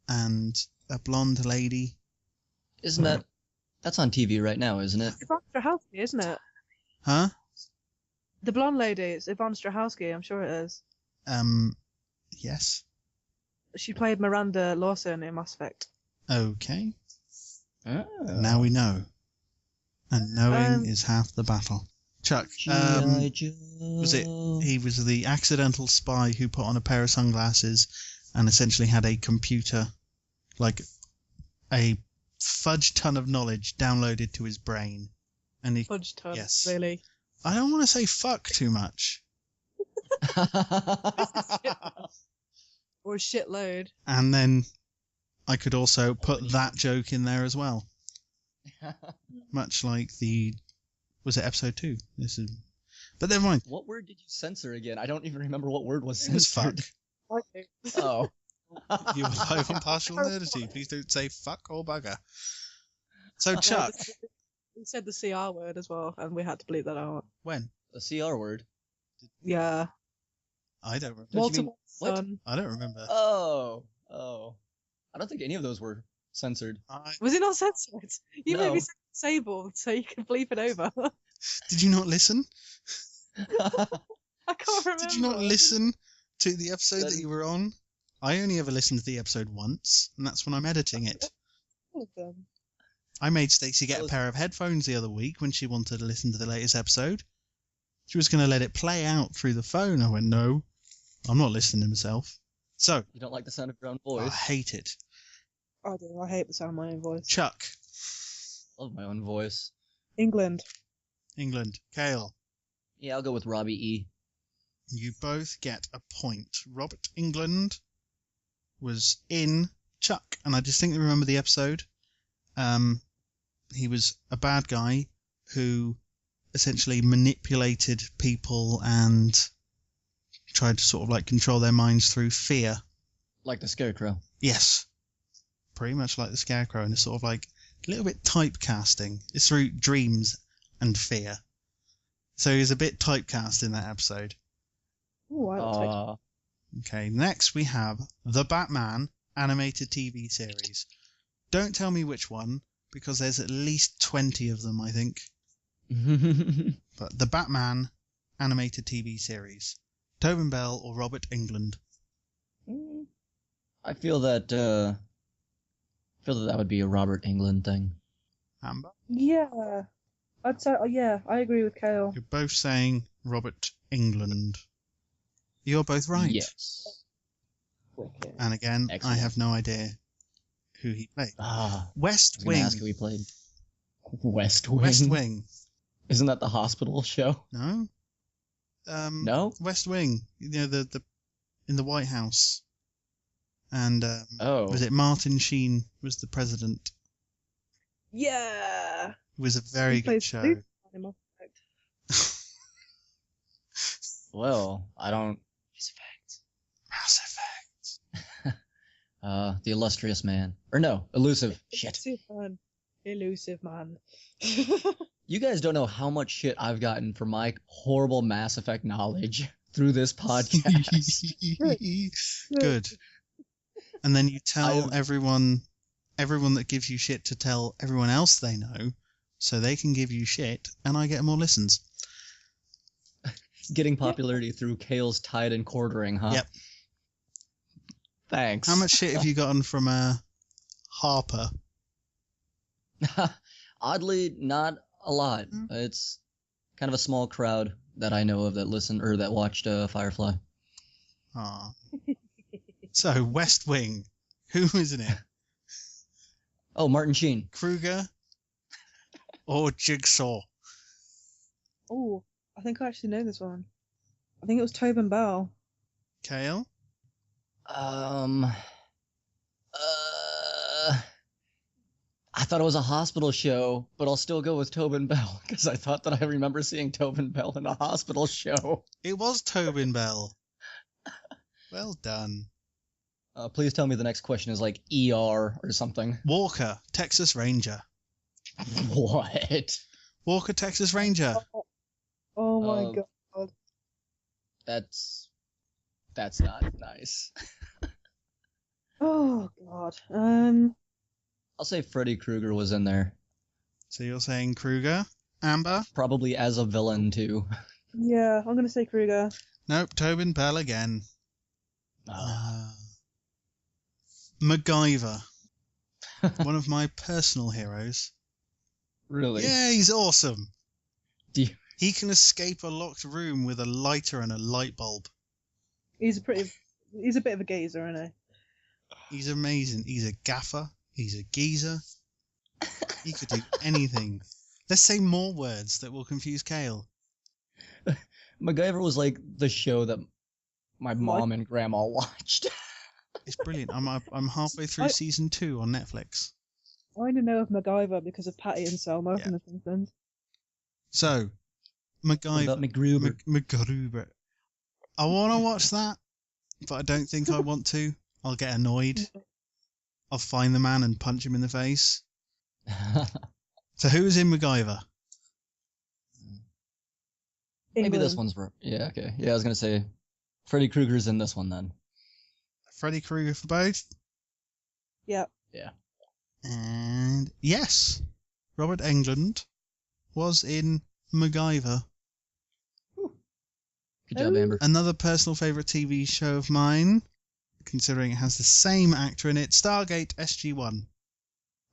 and a blonde lady. Isn't that... That's on TV right now, isn't it? Yvonne Strahovski, isn't it? Huh? The blonde lady, it's Yvonne Strahovski, I'm sure it is. Yes. She played Miranda Lawson in Mass Effect. Okay. Oh. Now we know. And knowing Um, is half the battle. Chuck, G.I. Joe. was it he was the accidental spy who put on a pair of sunglasses and essentially had a computer, like a fudge ton of knowledge downloaded to his brain. And he, Fudge ton, yes. really. I don't want to say fuck too much. Or a shitload. And then I could also put that joke in there as well. Much like was it episode 2? But never mind. What word did you censor again? I don't even remember what word was It was fuck. censored. Okay. Oh. You were live on Partial Nerdity. Please don't say fuck or bugger. So, Chuck, We said the CR word as well, and we had to bleep that out. when? The CR word. Yeah. I don't remember. What? Walter What? Son. I don't remember. Oh. I don't think any of those were censored. Was it not censored? You made No. me say disabled, so you can bleep it over. Did you not listen? I can't remember. Did you not listen to the episode that Then- you were on? I only ever listened to the episode once, and that's when I'm editing it. All of them. I made Stacey get That a was- pair of headphones the other week when she wanted to listen to the latest episode. She was going to let it play out through the phone. I went, no, I'm not listening to myself. So, You don't like the sound of your own I voice? hate it. I do. I hate the sound of my own voice. Chuck, Love my own voice. England. England, Cale, Yeah, I'll go with Robbie E. you both get a point. Robert England was in Chuck, and I distinctly remember the episode. He was a bad guy who essentially manipulated people and tried to sort of like control their minds through fear. Like the Scarecrow. Yes. Pretty much like the Scarecrow, and it's sort of like a little bit typecasting. It's through dreams and fear. So he's a bit typecast in that episode. Oh, I like Aw. Okay, next we have The Batman animated TV series. Don't tell me which one, because there's at least 20 of them, I think. But The Batman animated TV series. Tobin Bell or Robert England? I feel that that would be a Robert England thing. Amber? Yeah. I'd say, yeah, I agree with Cale. You're both saying Robert England. You're both right. Yes. Wicked. And again, I Excellent. have no idea who he played. Ah, West I was gonna Wing. ask who he played. West Wing. West Wing. Isn't that the hospital show? No? No? West Wing. You know, the in the White House. And Oh. was it Martin Sheen was the president? Yeah. It was a very He good plays show. Luke in Mass Effect. Well, I don't. Mass Effect. The illustrious man. Or no, elusive. Shit. Elusive man. You guys don't know how much shit I've gotten for my horrible Mass Effect knowledge through this podcast. Good. And then you tell I- everyone that gives you shit to tell everyone else they know, so they can give you shit, and I get more listens. Getting popularity through Cale's tide and quartering, huh? Yep. Thanks. How much shit have you gotten from Harper? Oddly, not a lot. Mm. It's kind of a small crowd that I know of that listened or that watched Firefly. Ah. So West Wing, who is in it? Oh, Martin Sheen. Kruger or Jigsaw? Oh, I think I actually know this one. I think it was Tobin Bell. Cale? I thought it was a hospital show, but I'll still go with Tobin Bell because I thought that I remember seeing Tobin Bell in a hospital show. It was Tobin Bell. Well done. Please tell me the next question is like ER or something. Walker, Texas Ranger. What? Walker, Texas Ranger. Oh my Um, god. That's not nice. Oh god. I'll say Freddy Krueger was in there, So you're saying Kruger? Amber? probably as a villain too. Yeah, I'm gonna say Kruger. Nope, Tobin Bell again. Uh, MacGyver, one of my personal heroes. Really? Yeah, he's awesome. Do you- He can escape a locked room with a lighter and a light bulb. He's a bit of a geezer, isn't he? He's amazing. He's a gaffer. He's a geezer. He could do anything. Let's say more words that will confuse Cale. MacGyver was like the show that my mom and grandma watched. It's brilliant. I'm halfway through season 2 on Netflix. I only know of MacGyver because of Patty and Selma from The Simpsons. So, MacGyver. What about MacGruber? MacGruber. I want to watch that, but I don't think I want to. I'll get annoyed. I'll find the man and punch him in the face. So who is in MacGyver? Maybe this one's for... Yeah, okay. Yeah, I was going to say Freddy Krueger's in this one then. Freddy Krueger for both? Yep. Yeah. And yes, Robert Englund was in MacGyver. Good job, Amber. Another personal favourite TV show of mine, considering it has the same actor in it, Stargate SG-1.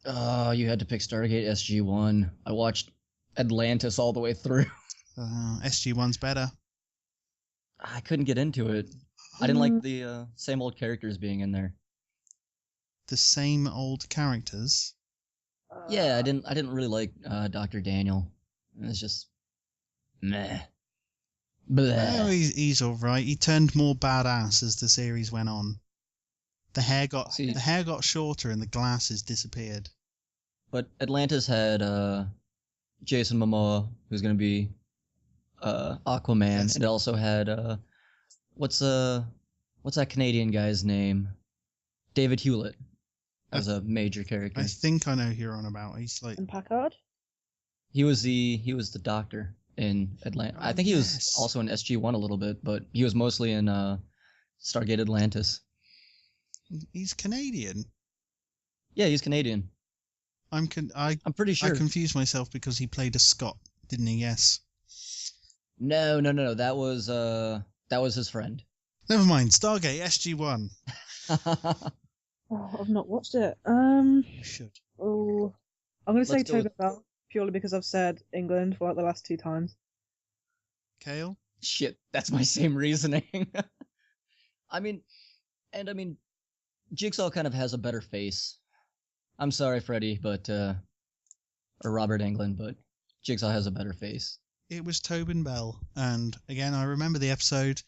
Oh, you had to pick Stargate SG-1. I watched Atlantis all the way through. SG-1's better. I couldn't get into it. I didn't like the same old characters being in there. The same old characters? Yeah, I didn't really like Dr. Daniel. It was just meh. Bleh. Oh, he's all right. He turned more badass as the series went on. The hair got shorter and the glasses disappeared. But Atlantis had Jason Momoa, who's gonna be Aquaman. Yes. It also had what's that Canadian guy's name? David Hewlett as a major character. I think I know who you're on about. He's like And Packard? He was the doctor in Atlanta. I think he was also in SG-1 a little bit, but he was mostly in Stargate Atlantis. He's Canadian. Yeah, he's Canadian. I'm pretty sure. I confused myself because he played a Scot, didn't he? Yes. No. That was his friend. Never mind. Stargate SG-1. Oh, I've not watched it. You should. Oh, I'm going to say Let's go Tobin with- Bell, purely because I've said England for like the last 2 times. Cale? Shit, that's my same reasoning. I mean, Jigsaw kind of has a better face. I'm sorry, Freddy, but or Robert Englund, but Jigsaw has a better face. It was Tobin Bell, and again, I remember the episode.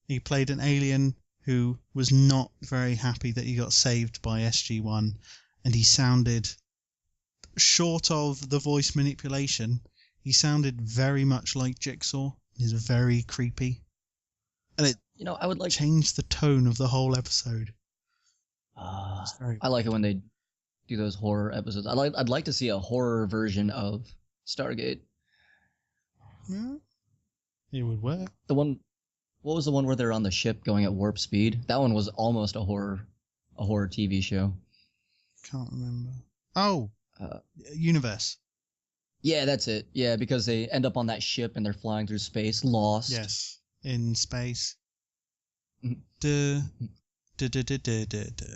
He played an alien who was not very happy that he got saved by SG-1, and he sounded, short of the voice manipulation, he sounded very much like Jigsaw. He's very creepy, and it I would like changed the tone of the whole episode. I like it when they do those horror episodes. I'd like to see a horror version of Stargate. Yeah, it would work. What was the one where they're on the ship going at warp speed? That one was almost a horror TV show. Can't remember. Oh, Universe. Yeah, that's it. Yeah, because they end up on that ship and they're flying through space, lost. Yes, in space. Mhm. Duh. Duh, duh, duh, duh, duh, duh.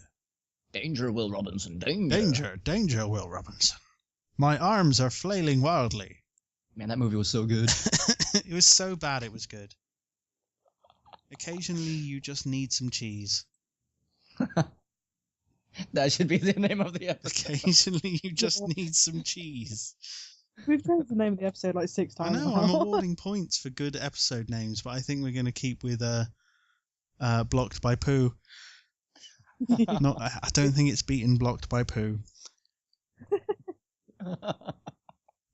Danger, Will Robinson, danger. Danger, danger, Will Robinson. My arms are flailing wildly. Man, that movie was so good. It was so bad it was good. Occasionally you just need some cheese. That should be the name of the episode. Occasionally you just need some cheese. We've changed the name of the episode like 6 I times. know, now. I'm awarding points for good episode names, but I think we're going to keep with Blocked by Pooh. I don't think it's beaten Blocked by Pooh.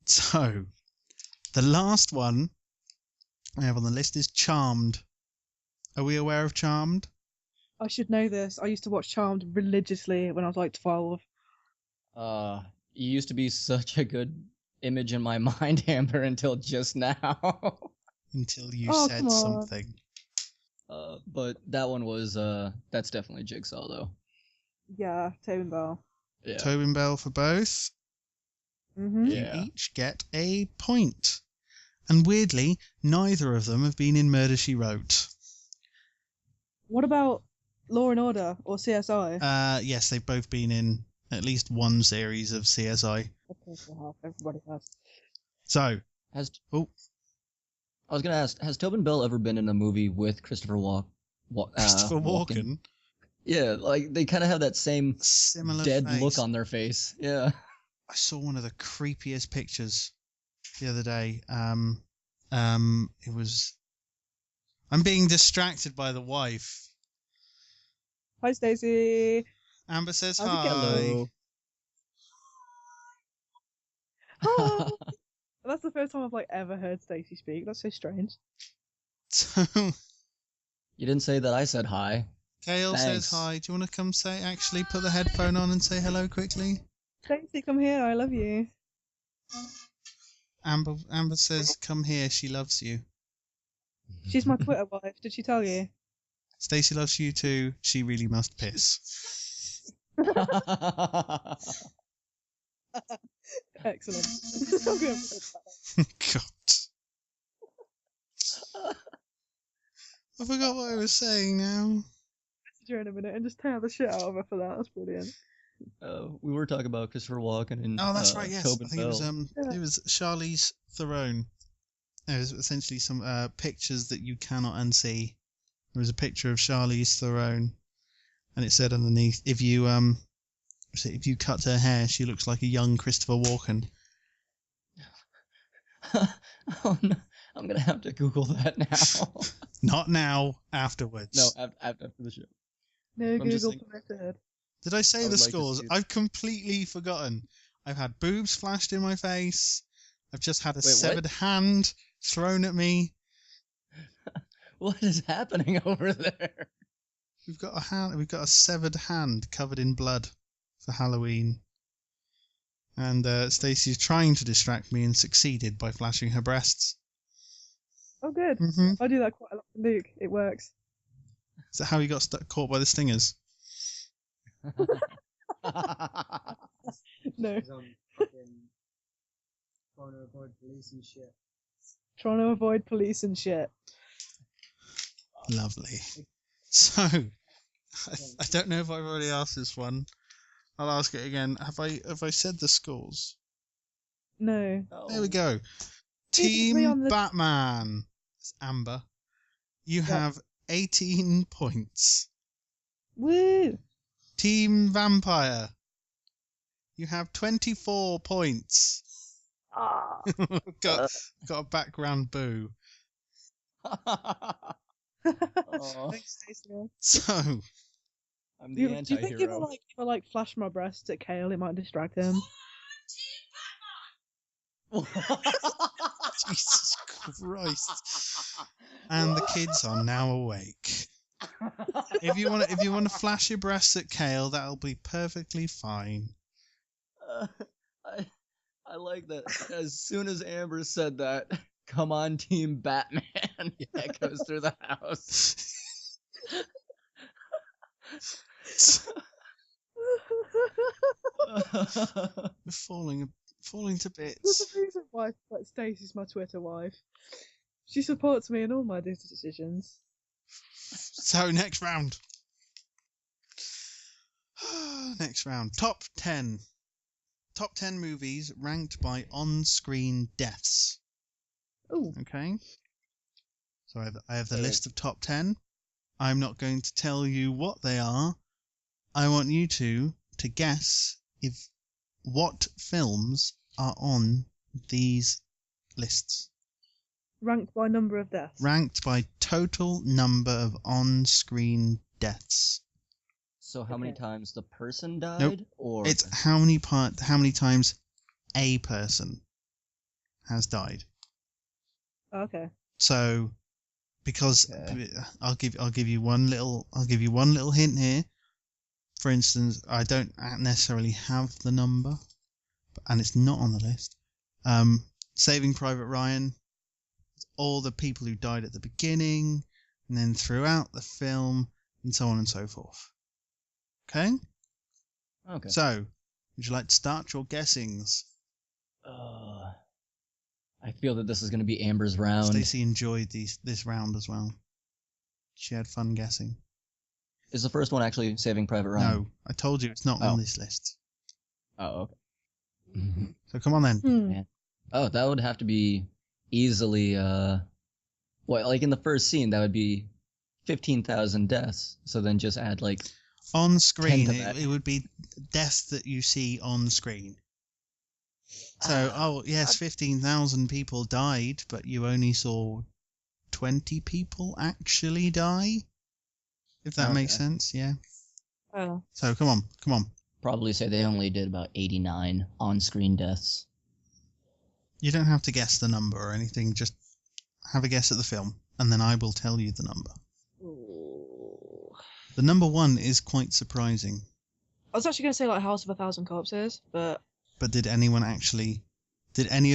So, the last one I have on the list is Charmed. Are we aware of Charmed? I should know this. I used to watch Charmed religiously when I was like 12. You used to be such a good image in my mind, Amber, until just now. Until you Oh, said come on. something. But that one was that's definitely Jigsaw though. Yeah, Tobin Bell. Yeah. Tobin Bell for both. Mm-hmm. Yeah. You each get a point. And weirdly, neither of them have been in Murder, She Wrote. What about Law and Order or CSI? Yes, they've both been in at least one series of CSI. Of course they have. Everybody has. So, Has oh, I was gonna ask, has Tobin Bell ever been in a movie with Christopher Christopher Walken, Yeah, like they kind of have that same similar dead face. look on their face. Yeah. I saw one of the creepiest pictures the other day. It was. I'm being distracted by the wife. Hi, Stacey. Amber says How's it hi. Hello. Oh, that's the first time I've ever heard Stacey speak. That's so strange. So, You didn't say that I said hi. Cale says Thanks. hi. Do you want to come actually put the headphone on and say hello quickly? Stacey, come here. I love you. Amber says, come here. She loves you. She's my Twitter wife. Did she tell you? Stacey loves you too. She really must piss. Excellent. I'm going to put that. God. I forgot what I was saying now. Message her in a minute and just tear the shit out of her for that. That's brilliant. We were talking about Christopher Walken and Oh, that's right. Yes, Tobin I think Bell. it was Charlize Theron. It was essentially some pictures that you cannot unsee. There was a picture of Charlize Theron, and it said underneath, if you cut her hair, she looks like a young Christopher Walken. Oh no, I'm gonna have to Google that now. Not now, afterwards. No, after the show. No I'm just Google saying- permitted. Did I say I the would like to scores? see it. I've completely forgotten. I've had boobs flashed in my face. I've just had a Wait, what? severed hand thrown at me. What is happening over there? We've got a severed hand covered in blood for Halloween. And Stacey's trying to distract me and succeeded by flashing her breasts. Oh, good. Mm-hmm. I do that quite a lot with Luke. It works. Is that how he got caught by the stingers? No. He's on fucking trying to avoid police and shit. Trying to avoid police and shit. Lovely. So, I don't know if I've already asked this one. I'll ask it again. Have I said the scores? No. There we go. Didn't we on Team the- Batman. It's Amber. You have 18 points. Woo! Team Vampire. You have 24 points. Ah. got a background boo. Aw, Thanks, Stacey. I'm So, the Do you think if anti-hero. I flash my breasts at Cale, it might distract him? Jesus Christ. And the kids are now awake. If you want to flash your breasts at Cale, that'll be perfectly fine. I like that. As soon as Amber said that, come on, Team Batman, that goes through the house. We're falling to There's bits. a reason why Stacey's my Twitter wife. She supports me in all my decisions. So next round. Next round. Top 10. Top 10 movies ranked by on-screen deaths. Ooh. Okay. So I have the Okay. list of top 10. I'm not going to tell you what they are. I want you to guess what films are on these lists. Ranked by number of deaths. Ranked by total number of on-screen deaths. So how many Okay. times the person died? Nope. Or It's how many times a person has died. Okay. So, because Okay. I'll give you one little hint here. For instance, I don't necessarily have the number, and it's not on the list. Saving Private Ryan, all the people who died at the beginning, and then throughout the film, and so on and so forth. Okay? Okay. So, would you like to start your guessings? I feel that this is going to be Amber's round. Stacey enjoyed this round as well. She had fun guessing. Is the first one actually Saving Private Ryan? No, I told you it's not on this list. Oh, okay. So come on then. Man. Oh, that would have to be easily, like in the first scene, that would be 15,000 deaths. So then just add like... On screen, 10 to that. it would be deaths that you see on screen. So, yes, 15,000 people died, but you only saw 20 people actually die? If that makes sense, yeah. Oh. So, come on. Probably say they only did about 89 on-screen deaths. You don't have to guess the number or anything, just have a guess at the film, and then I will tell you the number. Ooh. The number 1 is quite surprising. I was actually going to say like House of a Thousand Corpses, but... But did any of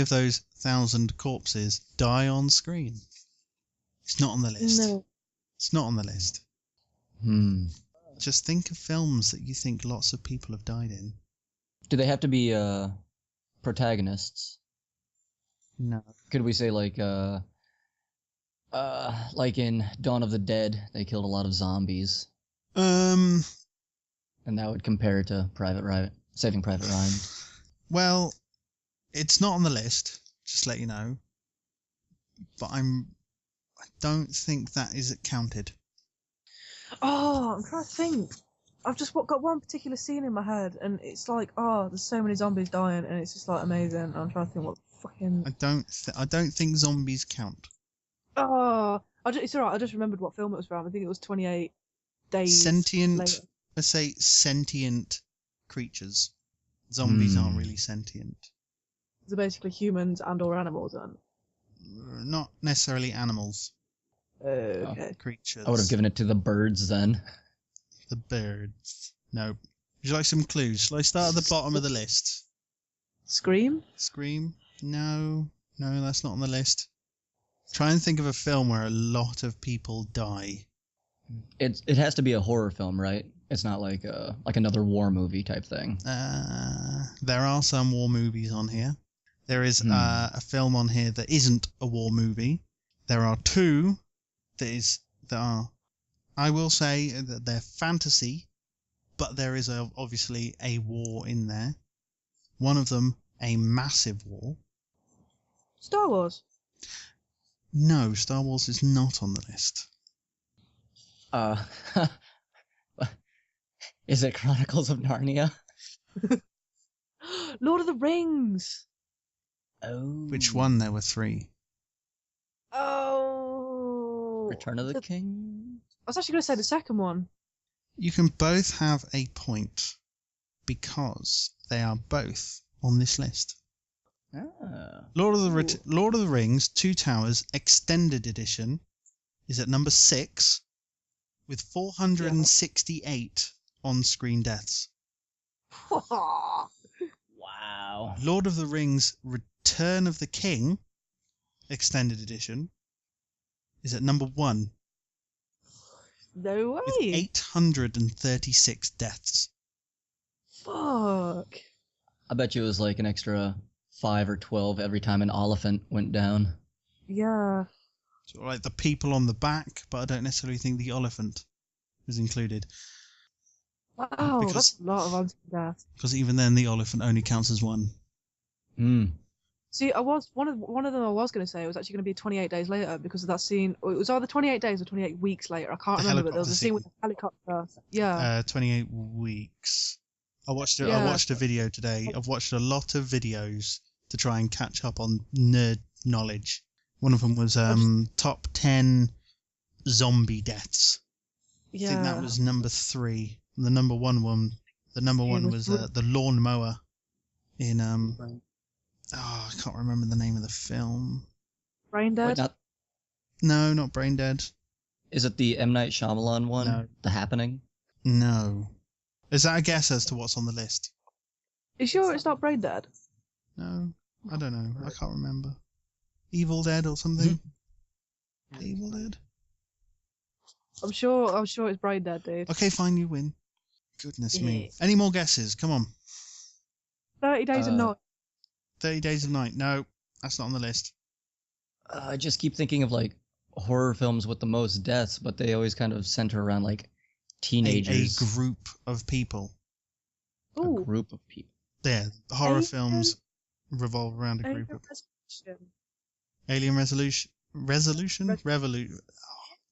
those 1,000 corpses die on screen? It's not on the list. No. It's not on the list. Just think of films that you think lots of people have died in. Do they have to be protagonists? No. Could we say like in Dawn of the Dead, they killed a lot of zombies, and that would compare to Saving Private Ryan. Well, it's not on the list, just to let you know. But I don't think that is counted. Oh, I'm trying to think. I've just got one particular scene in my head, and it's like, there's so many zombies dying, and it's just like amazing. I'm trying to think what fucking... I don't think zombies count. Oh, it's alright. I just remembered what film it was from. I think it was 28 Days Sentient. Later. Let's say sentient creatures. Zombies aren't really sentient. They're basically humans and/or animals, then. Not necessarily animals. Okay. Creatures. I would have given it to the birds then. The birds. No. Would you like some clues? Shall I start at the bottom of the list? Scream? Scream? No, that's not on the list. Try and think of a film where a lot of people die. It has to be a horror film, right? It's not like another war movie type thing. There are some war movies on here. There is a film on here that isn't a war movie. There are two that are. I will say that they're fantasy, but there is obviously a war in there. One of them, a massive war. Star Wars? No, Star Wars is not on the list. Is it Chronicles of Narnia? Lord of the Rings! Oh. Which one? There were 3. Oh! Return of the King? I was actually going to say the second one. You can both have a point because they are both on this list. Lord of the Rings, Two Towers Extended Edition is at number 6 with 468 on-screen deaths. Wow. Lord of the Rings Return of the King Extended Edition is at number 1 No way! with 836 deaths. Fuck. I bet you it was like an extra 5 or 12 every time an elephant went down. Yeah. So like the people on the back, but I don't necessarily think the elephant is included. Wow, that's a lot of unseen death. Because even then, the elephant only counts as 1. See, one of them I was going to say was actually going to be 28 Days Later because of that scene. It was either 28 days or 28 weeks later. I can't remember, but there was a scene with a helicopter. Yeah. 28 weeks. I watched a video today. I've watched a lot of videos to try and catch up on nerd knowledge. One of them was top 10 zombie deaths. Yeah. I think that was number 3. The number one was the lawnmower in I can't remember the name of the film. Brain Dead? No, not Brain Dead. Is it the M. Night Shyamalan one? No. The Happening? No. Is that a guess as to what's on the list? You sure it's not Brain Dead? No, I don't know. I can't remember. Evil Dead or something? Evil Dead? I'm sure it's Brain Dead, dude. Okay, fine, you win. Goodness me. Any more guesses? Come on. 30 Days of Night. 30 Days of Night. No, that's not on the list. I just keep thinking of like horror films with the most deaths, but they always kind of center around like teenagers. A group of people. A Ooh, group of people. Yeah, horror Alien- films revolve around a Alien group of Resurrection. Alien Resolution,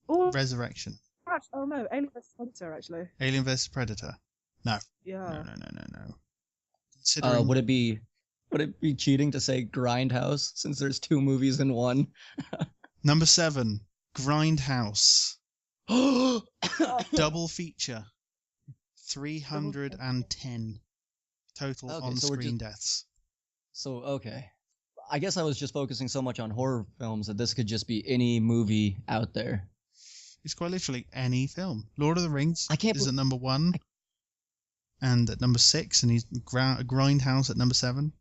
Oh, Resurrection, oh no, Alien vs Predator actually. Alien vs Predator. No, Yeah. no. Considering Would it be cheating to say Grindhouse since there's 2 movies in one? number 7, Grindhouse, double feature, 310 total Okay, so we're on-screen just- deaths. So okay, I guess I was just focusing so much on horror films that this could just be any movie out there. It's quite literally any film. Lord of the Rings I can't is bel- at number 1, and at number 6, and he's Grindhouse at number 7.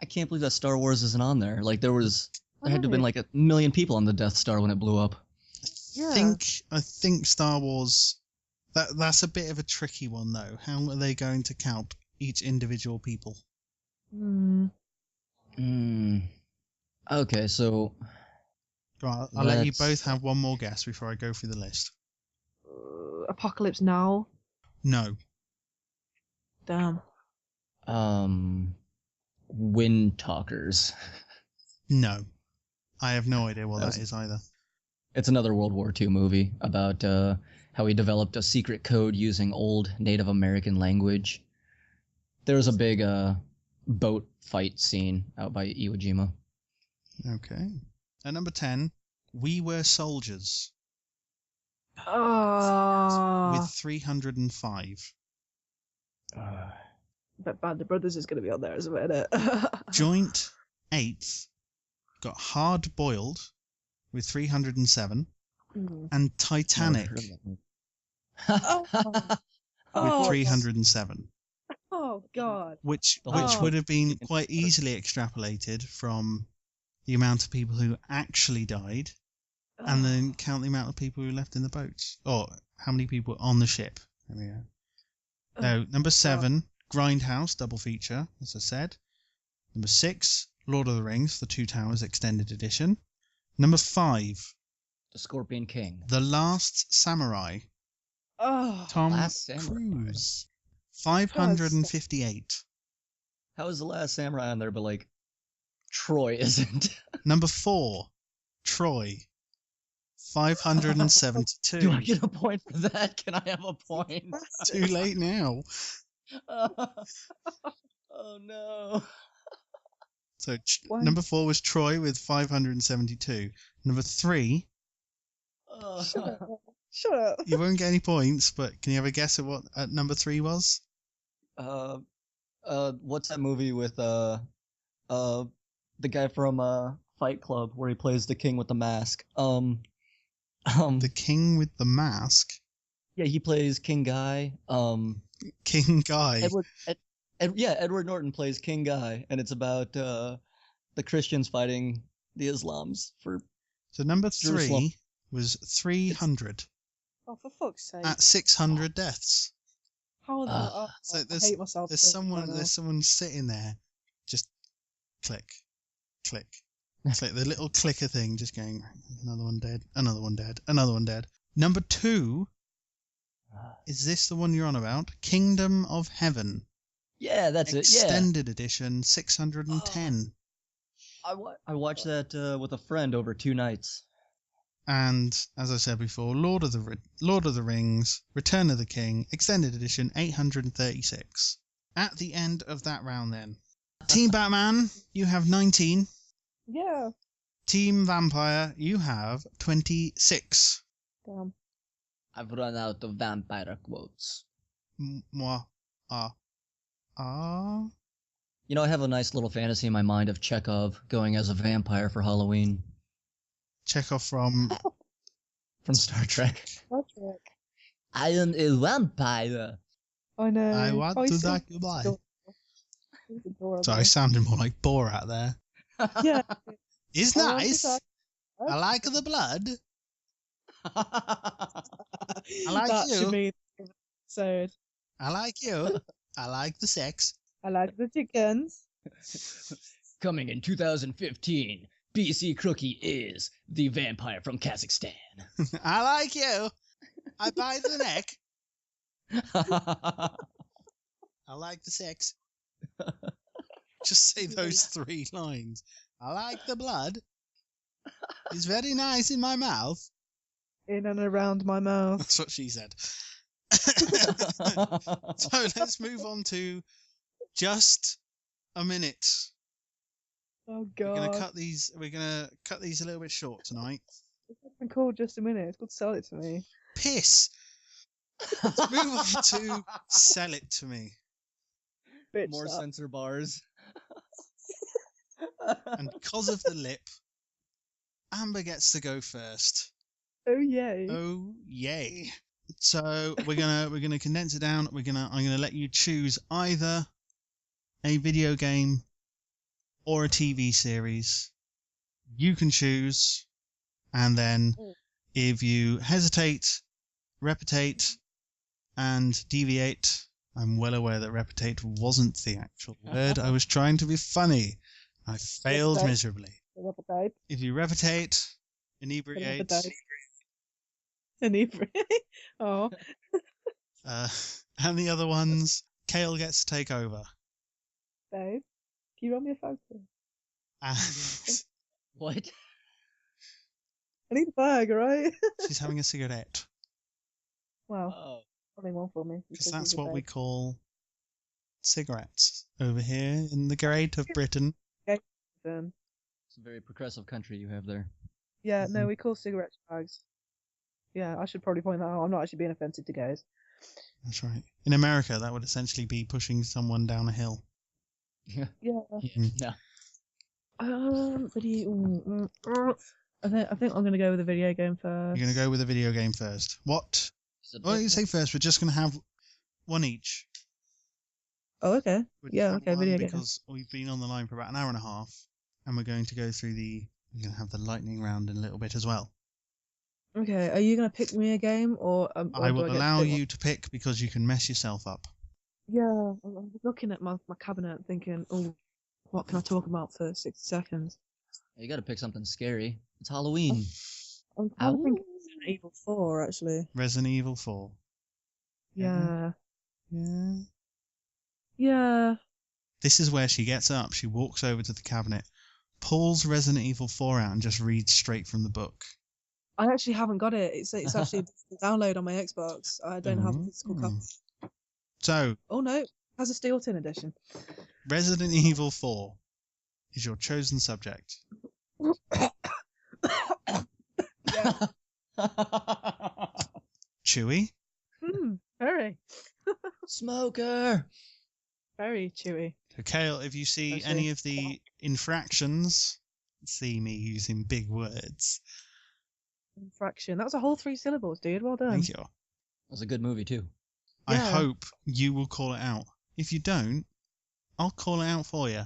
I can't believe that Star Wars isn't on there. Like there had to have been Right. like 1 million people on the Death Star when it blew up. Yeah. I think Star Wars. That's a bit of a tricky one though. How are they going to count each individual people? Okay, so Right, I'll let you Let's- both have one more guess before I go through the list. Apocalypse Now. No, Damn. Wind Talkers. no, I have no idea what That's- that is either. It's another World War II movie about how he developed a secret code using old Native American language. There was a big boat fight scene out by Iwo Jima. Okay. At number 10, We Were Soldiers with 305. Bet Band of Brothers is going to be on there as well, isn't it? Joint 8th got Hard Boiled with 307, and Titanic Oh. with Oh. 307, Oh God. which Oh. would have been quite easily extrapolated from the amount of people who actually died, and then count the amount of people who left in the boats, or how many people on the ship. There we go. No, number 7, Grindhouse double feature, as I said. Number 6, Lord of the Rings, The Two Towers Extended Edition. Number 5, The Scorpion King. The Last Samurai, Oh. Tom Last Samurai. Cruise, 558. How is The Last Samurai on there, but like Troy isn't? Number 4, Troy, 572. Do I get a point for that? Can I have a point? Too late now. Oh no. So Why? number 4 was Troy with 572. Number 3, Shut up. Shut up. you won't get any points, but can you have a guess at what at number 3 was? What's that movie with the guy from Fight Club where he plays the king with the mask? The King with the Mask. Yeah, he plays King Guy. King Guy. Edward Norton plays King Guy, and it's about the Christians fighting the Islams for. So number Jerusalem. 3 was 300 Oh, for fuck's sake. at 600 deaths. How the So I there's hate myself. there's someone sitting there, just click, click, click. The little clicker thing, just going. Another one dead. Another one dead. Another one dead. Number 2. Is this the one you're on about? Kingdom of Heaven. Yeah, that's it. Yeah, Extended edition, 610. I watched that with a friend over 2 nights. And as I said before, Lord of the Rings, Return of the King, Extended Edition, 836. At the end of that round, then, Team Batman, you have 19. Yeah. Team Vampire, you have 26. Damn. I've run out of vampire quotes. Moi, You know, I have a nice little fantasy in my mind of Chekhov going as a vampire for Halloween Chekhov from from Star Trek. Patrick. I am a vampire. I know. I Want to see- Die Goodbye. He's adorable. Sorry, I sounded more like Borat there. Yeah. It's I want to nice. die- I like the blood. I like that you. should be the episode. I like you. I like the sex. I like the chickens. Coming in 2015, BC Crookie is the vampire from Kazakhstan. I like you. I bite the neck. I like the sex. Just say those 3 lines. I like the blood. It's very nice in my mouth. In and around my mouth. That's what she said. So let's move on to just a minute. Oh We're gonna god. cut these. We're gonna cut these a little bit short tonight. It's been called just a minute. It's called Sell It to Me. Piss. Let's move on to sell it to me. Bitch. More stop. censor bars. And because of the lip, Amber gets to go first. Oh yay. Oh yay! So we're gonna condense it down. I'm gonna let you choose either a video game or a TV series. You can choose, and then if you hesitate, repetate, and deviate, I'm well aware that repetate wasn't the actual word. I was trying to be funny. I failed Repetate. miserably. Repetate. If you repetate, inebriate, Inebriate. Oh. and the other ones, Cale gets to take over. Dave, can you run me a photo? And What? I need a bag, alright? she's having a cigarette. Wow. Oh. Only one for me. Because that's what we call cigarettes over here in the Great of Britain. Then. It's a very progressive country you have there. Yeah, no, we call cigarette bags. Yeah, I should probably point that out. I'm not actually being offensive to guys. That's right. In America, that would essentially be pushing someone down a hill. Yeah. Yeah. Yeah. Video. I think I'm gonna go with a video game first. You're going to go with a video game first. What? Well, you say first. We're just going to have one each. Oh, okay. We're Yeah, just okay, on video game. Because we've been on the line for about an hour and a half, and we're going to go through we're going to have the lightning round in a little bit as well. Okay, are you gonna pick me a game, or I do will I get to allow pick one? you to pick because you can mess yourself up. Yeah, I'm just looking at my cabinet, thinking, oh, what can I talk about for 60 seconds? You gotta pick something scary. It's Halloween. I'm trying to think of Resident Evil 4, actually. Resident Evil 4. Yeah. Yeah. Yeah. This is where she gets up. She walks over to the cabinet, pulls Resident Evil 4 out, and just reads straight from the book. I actually haven't got it. It's actually a digital download on my Xbox. I don't have a physical copy. So, Oh no, it has a steel tin edition. Resident Evil 4 is your chosen subject. Yeah. Chewy? Very. Smoker. Very chewy. So, Cale, if you see Actually, any of the infractions, see me using big words. Infraction. That was a whole 3 syllables, dude. Well done. Thank you. It was a good movie too. I Yeah. hope you will call it out. If you don't, I'll call it out for you.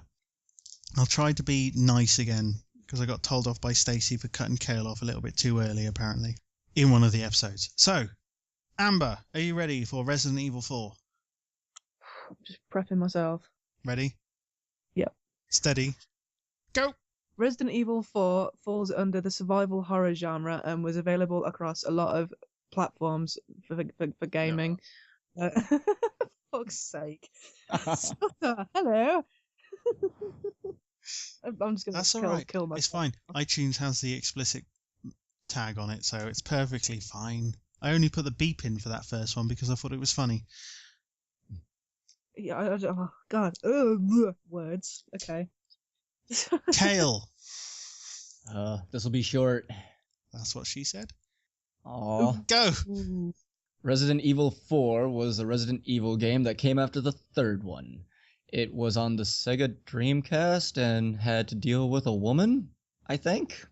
I'll try to be nice again, because I got told off by Stacey for cutting Cale off a little bit too early, apparently, in one of the episodes. So, Amber, are you ready for Resident Evil 4? Just prepping myself. Ready? Yep. Steady. Go! Resident Evil 4 falls under the survival horror genre and was available across a lot of platforms for gaming. Fuck's sake. Hello. I'm just gonna That's alright. kill myself. It's fine. iTunes has the explicit tag on it, so it's perfectly fine. I only put the beep in for that first one because I thought it was funny. Yeah, oh god. Ugh, words. Okay. Cale. This will be short. That's what she said. Aw. Go! Ooh. Resident Evil 4 was a Resident Evil game that came after the third one. It was on the Sega Dreamcast and had to deal with a woman, I think?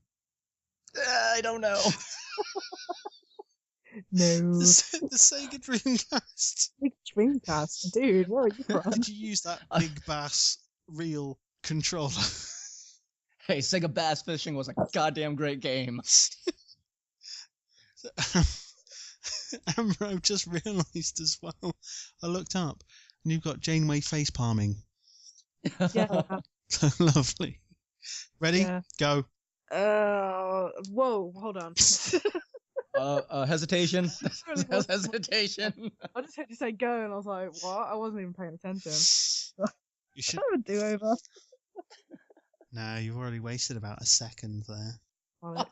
I don't know. No. The Sega Dreamcast. Big Dreamcast, dude. Where are you from? Did you use that big bass real controller? Hey, Sega Bass Fishing was a goddamn great game. Amber, I've just realised as well. I looked up and you've got Janeway face palming. Yeah. Lovely. Ready? Yeah. Go. Whoa, hold on. Hesitation. Really was- Hesitation. I just heard you say go, and I was like, what? I wasn't even paying attention. You should. I would do over. No, you've already wasted about a second there. Right.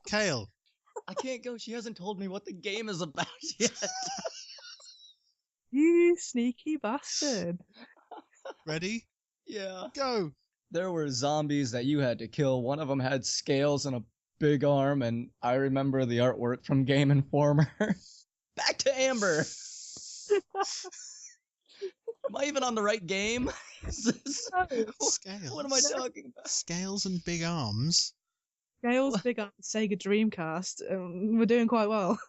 Cale, I can't go. She hasn't told me what the game is about yet. You sneaky bastard. ready? Yeah. Go. There were zombies that you had to kill. One of them had scales and a big arm, and I remember the artwork from Game Informer. Back to Amber. Am I even on the right game? Is this... Scales. What am I talking about? Scales and big arms. Gale's big on Sega Dreamcast, and we're doing quite well.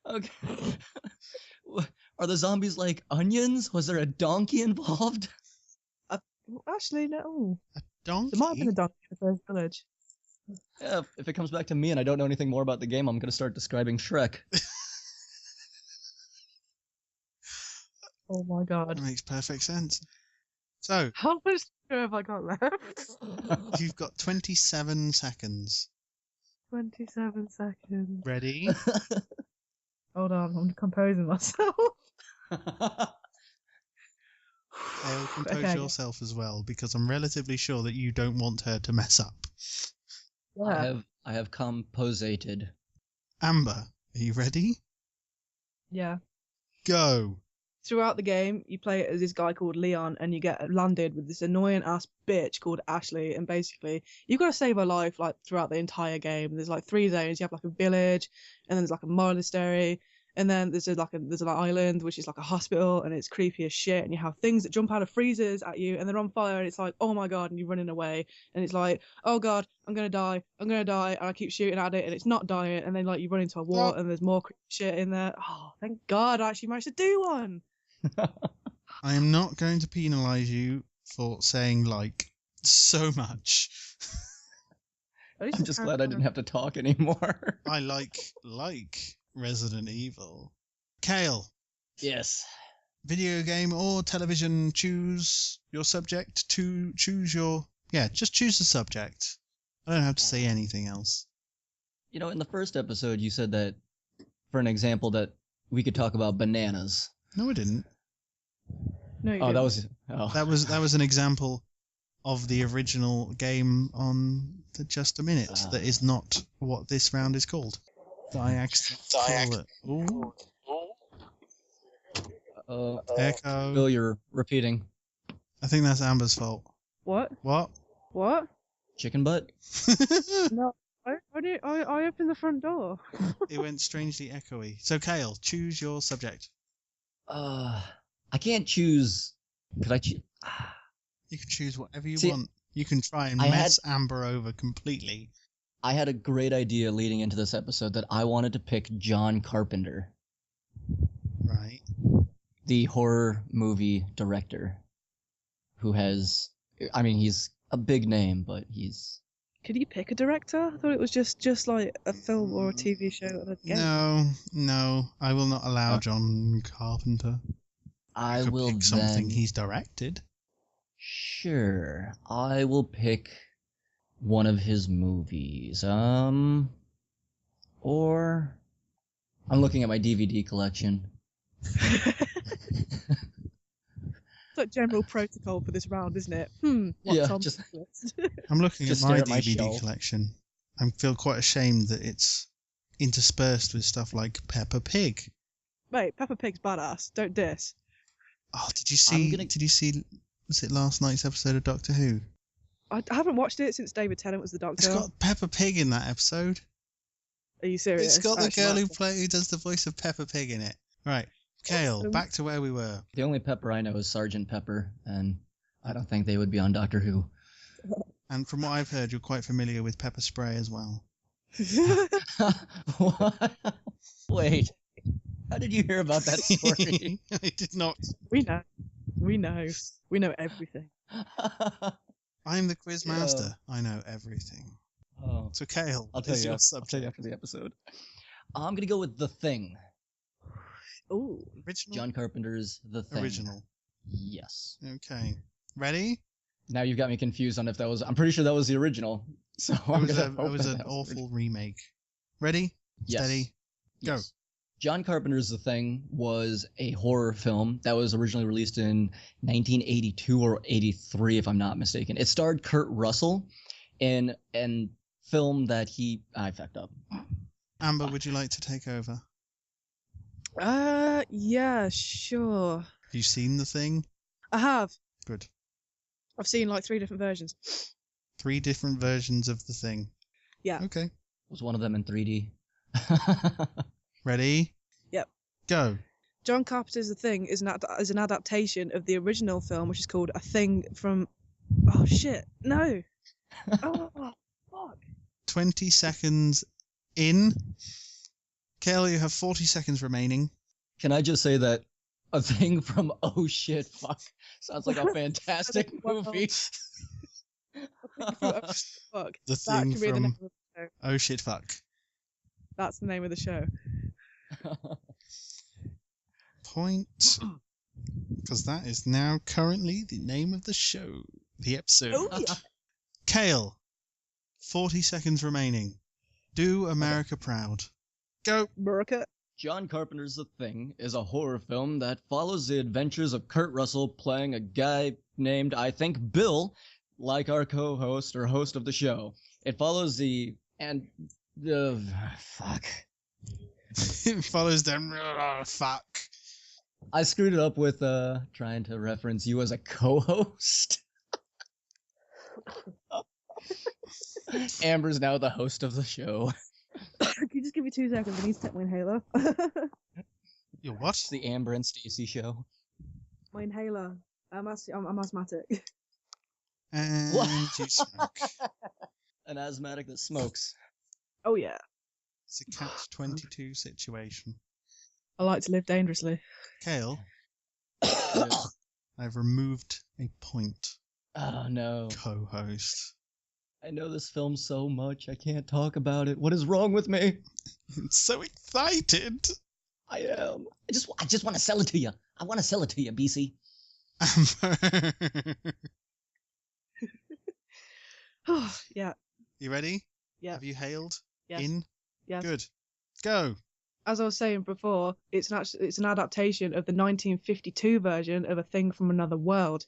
Okay. Are the zombies like onions? Was there a donkey involved? Actually, no. A donkey. There might have been a donkey in the first village. Yeah, if it comes back to me and I don't know anything more about the game, I'm gonna start describing Shrek. Oh my god. That makes perfect sense. So, How much time have I got left? you've got 27 seconds. 27 seconds. Ready? Hold on, I'm composing myself. Cale, compose Okay. yourself as well, because I'm relatively sure that you don't want her to mess up. Yeah. I have composated. Amber, are you ready? Yeah. Go. Throughout the game, you play it as this guy called Leon, and you get landed with this annoying ass bitch called Ashley. And basically, you've got to save her life like throughout the entire game. There's like 3 zones. You have like a village, and then there's like a monastery, and then there's an island which is like a hospital, and it's creepy as shit. And you have things that jump out of freezers at you, and they're on fire, and it's like, oh my god, and you're running away, and it's like, oh god, I'm gonna die, and I keep shooting at it, and it's not dying, and then like you run into a wall, and there's more creepy shit in there. Oh, thank God, I actually managed to do one. I am not going to penalise you for saying like so much. I'm just glad I didn't have to talk anymore. I like Resident Evil. Cale, Yes. video game or television, choose your subject. Just choose the subject. I don't have to say anything else. You know, in the first episode, you said that, for an example, that we could talk about bananas. No, I didn't. No, you Oh, didn't. that was. That was an example of the original game on the Just a Minute. That is not what this round is called. Ooh, echo. Bill, you're repeating. I think that's Amber's fault. What? What? What? Chicken butt? No, I opened the front door. It went strangely echoey. So, Cale, choose your subject. I can't choose. Could I choose? You can choose whatever you See, want. You can try and I mess Amber over completely. I had a great idea leading into this episode that I wanted to pick John Carpenter, Right. the horror movie director, who has, I mean, he's a big name, but he's... Could you pick a director? I thought it was just like a film or a TV show and a game. No, I will not allow John Carpenter. I could will pick something then... he's directed. Sure, I will pick one of his movies. Or... I'm looking at my DVD collection. It's like general protocol for this round, isn't it? What's Yeah, on just- the list? I'm looking Just at my stare at my DVD shelf. collection. I feel quite ashamed that it's interspersed with stuff like Peppa Pig. Mate, Peppa Pig's badass. Don't diss. Oh, did you see? gonna- Did you see? Was it last night's episode of Doctor Who? I haven't watched it since David Tennant was the Doctor. It's got Peppa Pig in that episode. Are you serious? It's got the Actually, girl that's- who does the voice of Peppa Pig in it. Right, Cale, Awesome. back to where we were. The only Pepper I know is Sergeant Pepper, and I don't think they would be on Doctor Who. And from what I've heard, you're quite familiar with pepper spray as well. What? Wait, how did you hear about that story? I did not. We know. We know. We know everything. I'm the quiz Yeah. master. I know everything. Oh, So, Cale, I'll what tell is you. your I'll tell subject? you after the episode. I'm gonna go with The Thing. Ooh. Original. John Carpenter's The Thing. Original. Yes. Okay. Ready? Now you've got me confused on if that was. I'm pretty sure that was the original. So I'm It gonna was hope an that was awful remake. Ready? Yes. Steady. Go. Yes. John Carpenter's The Thing was a horror film that was originally released in 1982 or 83, if I'm not mistaken. It starred Kurt Russell in an film that I fucked up. Amber, would you like to take over? Yeah, sure. Have you seen The Thing? I have. Good. I've seen like 3 different versions. 3 different versions of The Thing. Yeah. Okay. Was one of them in 3D? Ready? Yep. Go. John Carpenter's The Thing is an adaptation of the original film, which is called A Thing from... Oh, shit. No. Oh, fuck. 20 seconds in. Cale, you have 40 seconds remaining. Can I just say that A Thing from Oh Shit Fuck sounds like a fantastic movie. Fuck. The That Thing could be the from name of the show. Oh Shit Fuck. That's the name of the show. Point. Because that is now currently the name of the show. The episode. Oh, yeah. Cale, 40 seconds remaining. Do America proud. Go. America. John Carpenter's The Thing is a horror film that follows the adventures of Kurt Russell playing a guy named, I think, Bill, like our co-host or host of the show. It follows fuck. It follows them. Fuck. I screwed it up with trying to reference you as a co-host. Amber's now the host of the show. Can you just give me 2 seconds? I need to take my inhaler. Your what? It's the Amber and Stacy show. My inhaler. I'm asthmatic. And What? you smoke. An asthmatic that smokes. Oh yeah. It's a catch-22 situation. I like to live dangerously. Cale, Yes. I've removed a point. Oh no. Co-host. I know this film so much, I can't talk about it. What is wrong with me? I'm so excited. I am. I just want to sell it to you. I want to sell it to you, BC. Amber. Yeah. You ready? Yeah. Have you hailed? Yes. In? Yes. Good. Go. As I was saying before, it's an adaptation of the 1952 version of A Thing from Another World.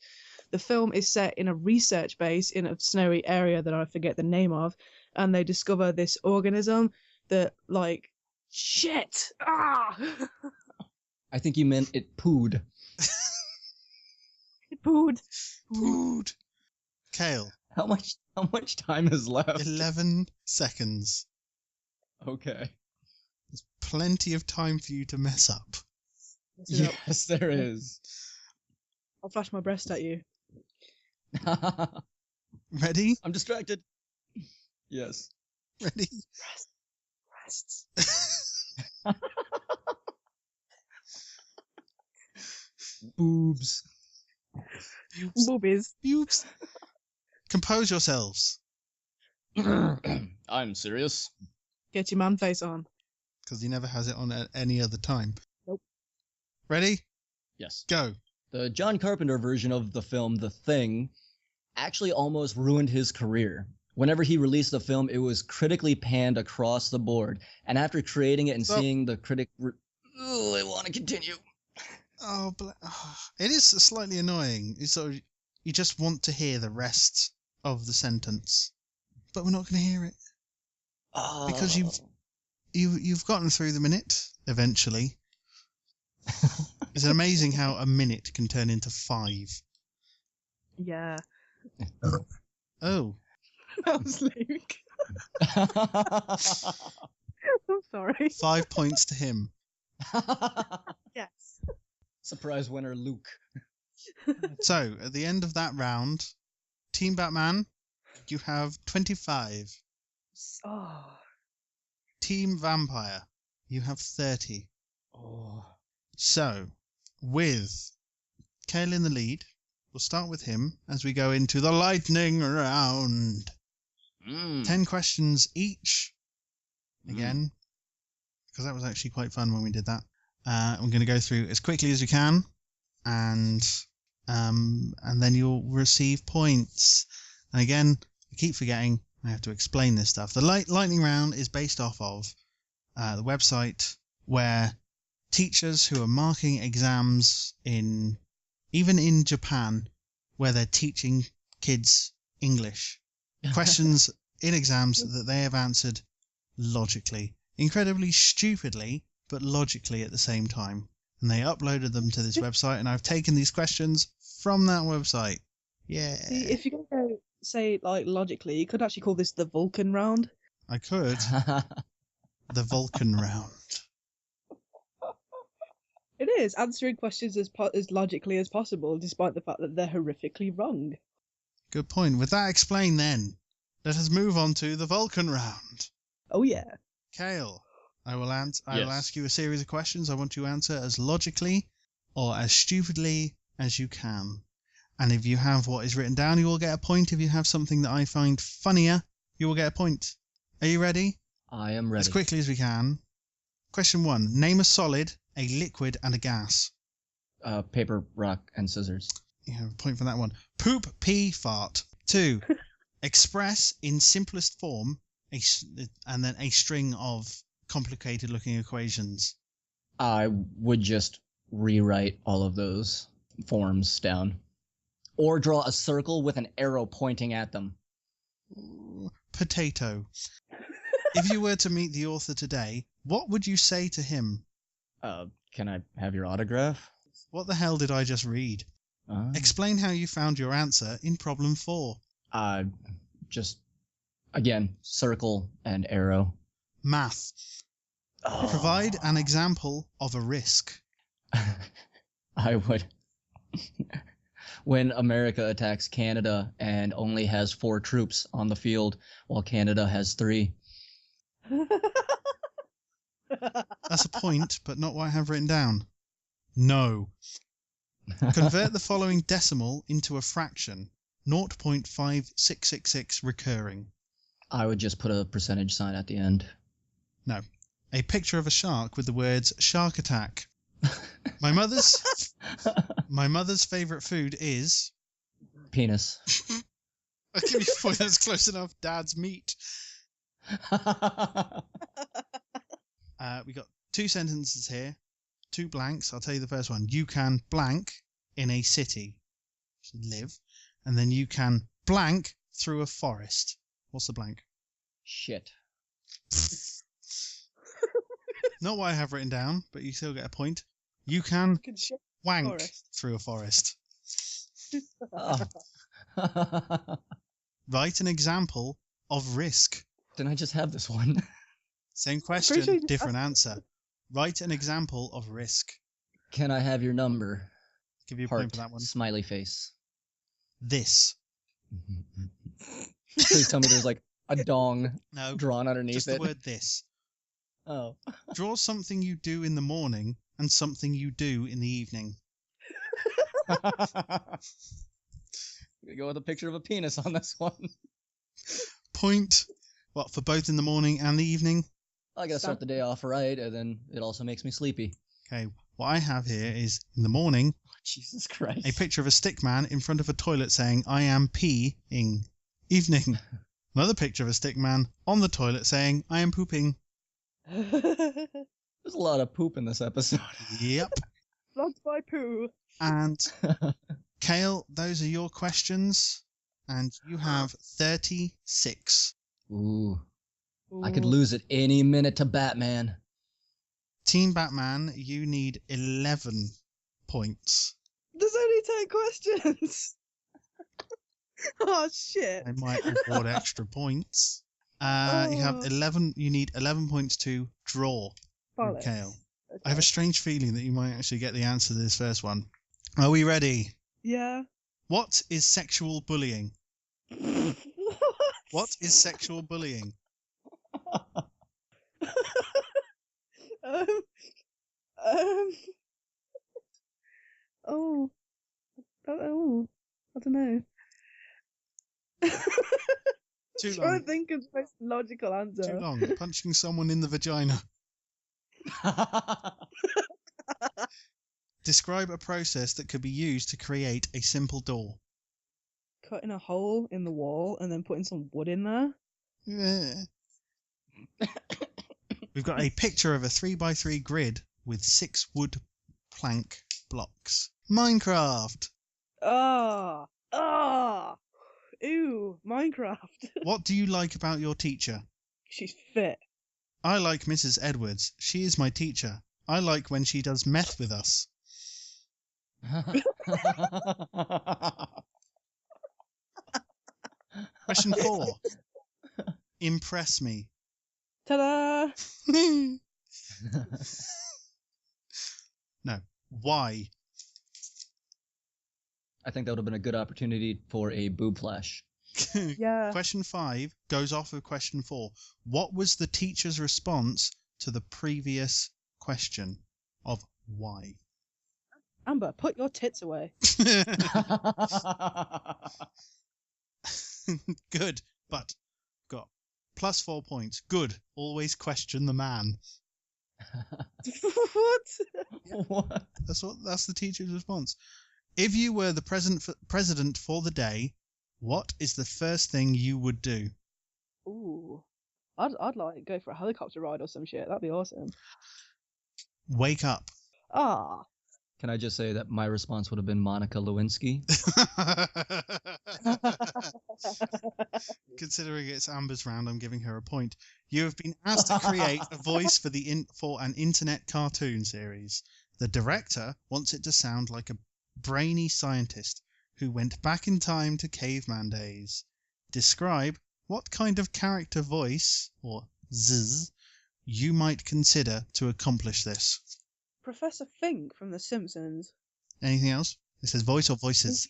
The film is set in a research base in a snowy area that I forget the name of, and they discover this organism that, like, shit! Ah! I think you meant it pooed. It pooed. Food. Cale, How much time is left? 11 seconds. Okay. There's plenty of time for you to mess up. Mess it up. Yes, there is. I'll flash my breast at you. Ready? I'm distracted. Yes. Ready? Breasts. Boobs. Boobies. Oops. Compose yourselves. I'm serious. Get your man face on. Because he never has it on at any other time. Nope. Ready? Yes. Go. The John Carpenter version of the film The Thing actually almost ruined his career. Whenever he released the film, it was critically panned across the board. And after creating it and Stop. seeing the critic... I want to continue. Oh, it is slightly annoying. You just want to hear the rest of the sentence. But we're not going to hear it. Because you've gotten through the minute, eventually. It's amazing how a minute can turn into 5. Yeah. Oh. That was Luke. I'm sorry. 5 points to him. Yes. Surprise winner, Luke. So, at the end of that round, Team Batman, you have 25. Oh. Team Vampire, you have 30. Oh. So, with Cale in the lead, we'll start with him as we go into the lightning round. 10 questions each. Again, because that was actually quite fun when we did that. I'm going to go through as quickly as we can, and then you'll receive points. And again, I keep forgetting I have to explain this stuff. The lightning round is based off of the website where teachers who are marking exams even in Japan, where they're teaching kids English, questions in exams that they have answered logically, incredibly stupidly, but logically at the same time. And they uploaded them to this website, and I've taken these questions from that website. Yeah. See, if you're going to say it like logically, you could actually call this the Vulcan round. I could. The Vulcan round. It is answering questions as logically as possible, despite the fact that they're horrifically wrong. Good point. With that explained, then, let us move on to the Vulcan round. Oh yeah. Cale, I will ask you a series of questions. I want you to answer as logically or as stupidly as you can. And if you have what is written down, you will get a point. If you have something that I find funnier, you will get a point. Are you ready? I am ready. As quickly as we can. Question 1. Name a solid, a liquid, and a gas. Paper, rock, and scissors. You have a point for that one. Poop, pee, fart. 2. Express in simplest form and then a string of complicated looking equations. I would just rewrite all of those forms down. Or draw a circle with an arrow pointing at them. Potato. If you were to meet the author today, what would you say to him? Can I have your autograph? What the hell did I just read? Explain how you found your answer in problem 4. Just, again, circle and arrow. Math. Provide an example of a risk. I would. When America attacks Canada and only has 4 troops on the field, while Canada has 3. That's a point, but not what I have written down. No. Convert the following decimal into a fraction. 0.5666 recurring. I would just put a percentage sign at the end. No. A picture of a shark with the words shark attack. My mother's favourite food is... Penis. I'll give you a point, that's close enough. Dad's meat. We got 2 sentences here, 2 blanks. I'll tell you the first one. You can blank in a city. Live. And then you can blank through a forest. What's the blank? Shit. Not what I have written down, but you still get a point. You can wank through a forest. Write an example of risk. Didn't I just have this one? Same question, different answer. Write an example of risk. Can I have your number? Give you a Heart, point for that one. smiley face. This. Please tell me there's like a dong drawn underneath just it. the word this. Oh. Draw something you do in the morning and something you do in the evening. We go with a picture of a penis on this one. Point. What, for both in the morning and the evening? I gotta start the day off right, and then it also makes me sleepy. Okay, what I have here is, in the morning, Jesus Christ. a picture of a stick man in front of a toilet saying, I am peeing. Evening. Another picture of a stick man on the toilet saying, I am pooping. There's a lot of poop in this episode. Yep. Flogged by poo. And, Cale, those are your questions, and you have 36. Ooh. I could lose at any minute to Batman. Team Batman, you need 11 points. There's only 10 questions. Oh shit! I might award extra points. You need 11 points to draw. Bollocks. Cale. Okay. I have a strange feeling that you might actually get the answer to this first one. Are we ready? Yeah. What is sexual bullying? What is sexual bullying? Oh, I don't know. Too Trying long. to think of the most logical answer. Too long. Punching someone in the vagina. Describe a process that could be used to create a simple door. Cutting a hole in the wall and then putting some wood in there. Yeah. We've got a picture of a 3x3 grid with 6 wood plank blocks. Minecraft! Ah, ew, Minecraft. What do you like about your teacher? She's fit. I like Mrs. Edwards. She is my teacher. I like when she does meth with us. Question 4. Impress me. Ta-da! No. Why? I think that would have been a good opportunity for a boob flash. Yeah. Question 5 goes off of question 4. What was the teacher's response to the previous question of why? Amber, put your tits away. Good, but got plus 4 points. Good. Always question the man. What? What? That's the teacher's response. If you were the president for the day, what is the first thing you would do? Ooh. I'd like go for a helicopter ride or some shit. That'd be awesome. Wake up. Ah. Can I just say that my response would have been Monica Lewinsky? Considering it's Amber's round, I'm giving her a point. You have been asked to create a voice for an internet cartoon series. The director wants it to sound like a brainy scientist who went back in time to caveman days. Describe what kind of character voice, or zzz, you might consider to accomplish this. Professor Fink from The Simpsons. Anything else? It says voice or voices.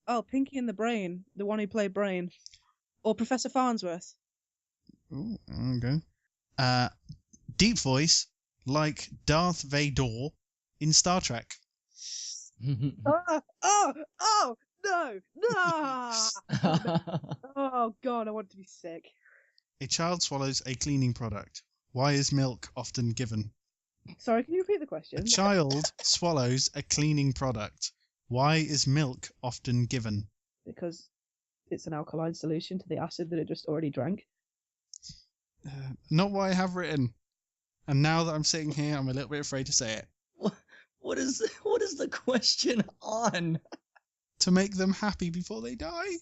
Oh, Pinky and the Brain, the one who played Brain, or Professor Farnsworth. Ooh, okay. Deep voice, like Darth Vader in Star Trek. Oh, no, no! Oh God, I want to be sick. A child swallows a cleaning product. Why is milk often given? Sorry, can you repeat the A question? child swallows a cleaning product. Why is milk often given? Because it's an alkaline solution to the acid that it just already drank. Not what I have written. And now that I'm sitting here, I'm a little bit afraid to say it. What is the question on? To make them happy before they die?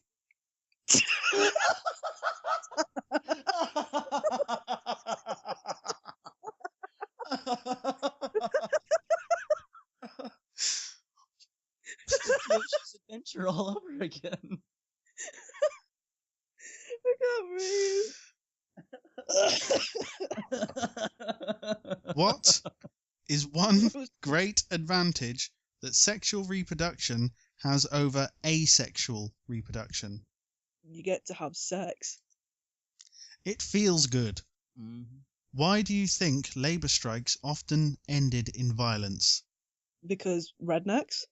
Yoshi's Adventure all over again. I can't breathe. What is one great advantage that sexual reproduction has over asexual reproduction? You get to have sex. It feels good. Mhm. Why do you think labour strikes often ended in violence? Because rednecks?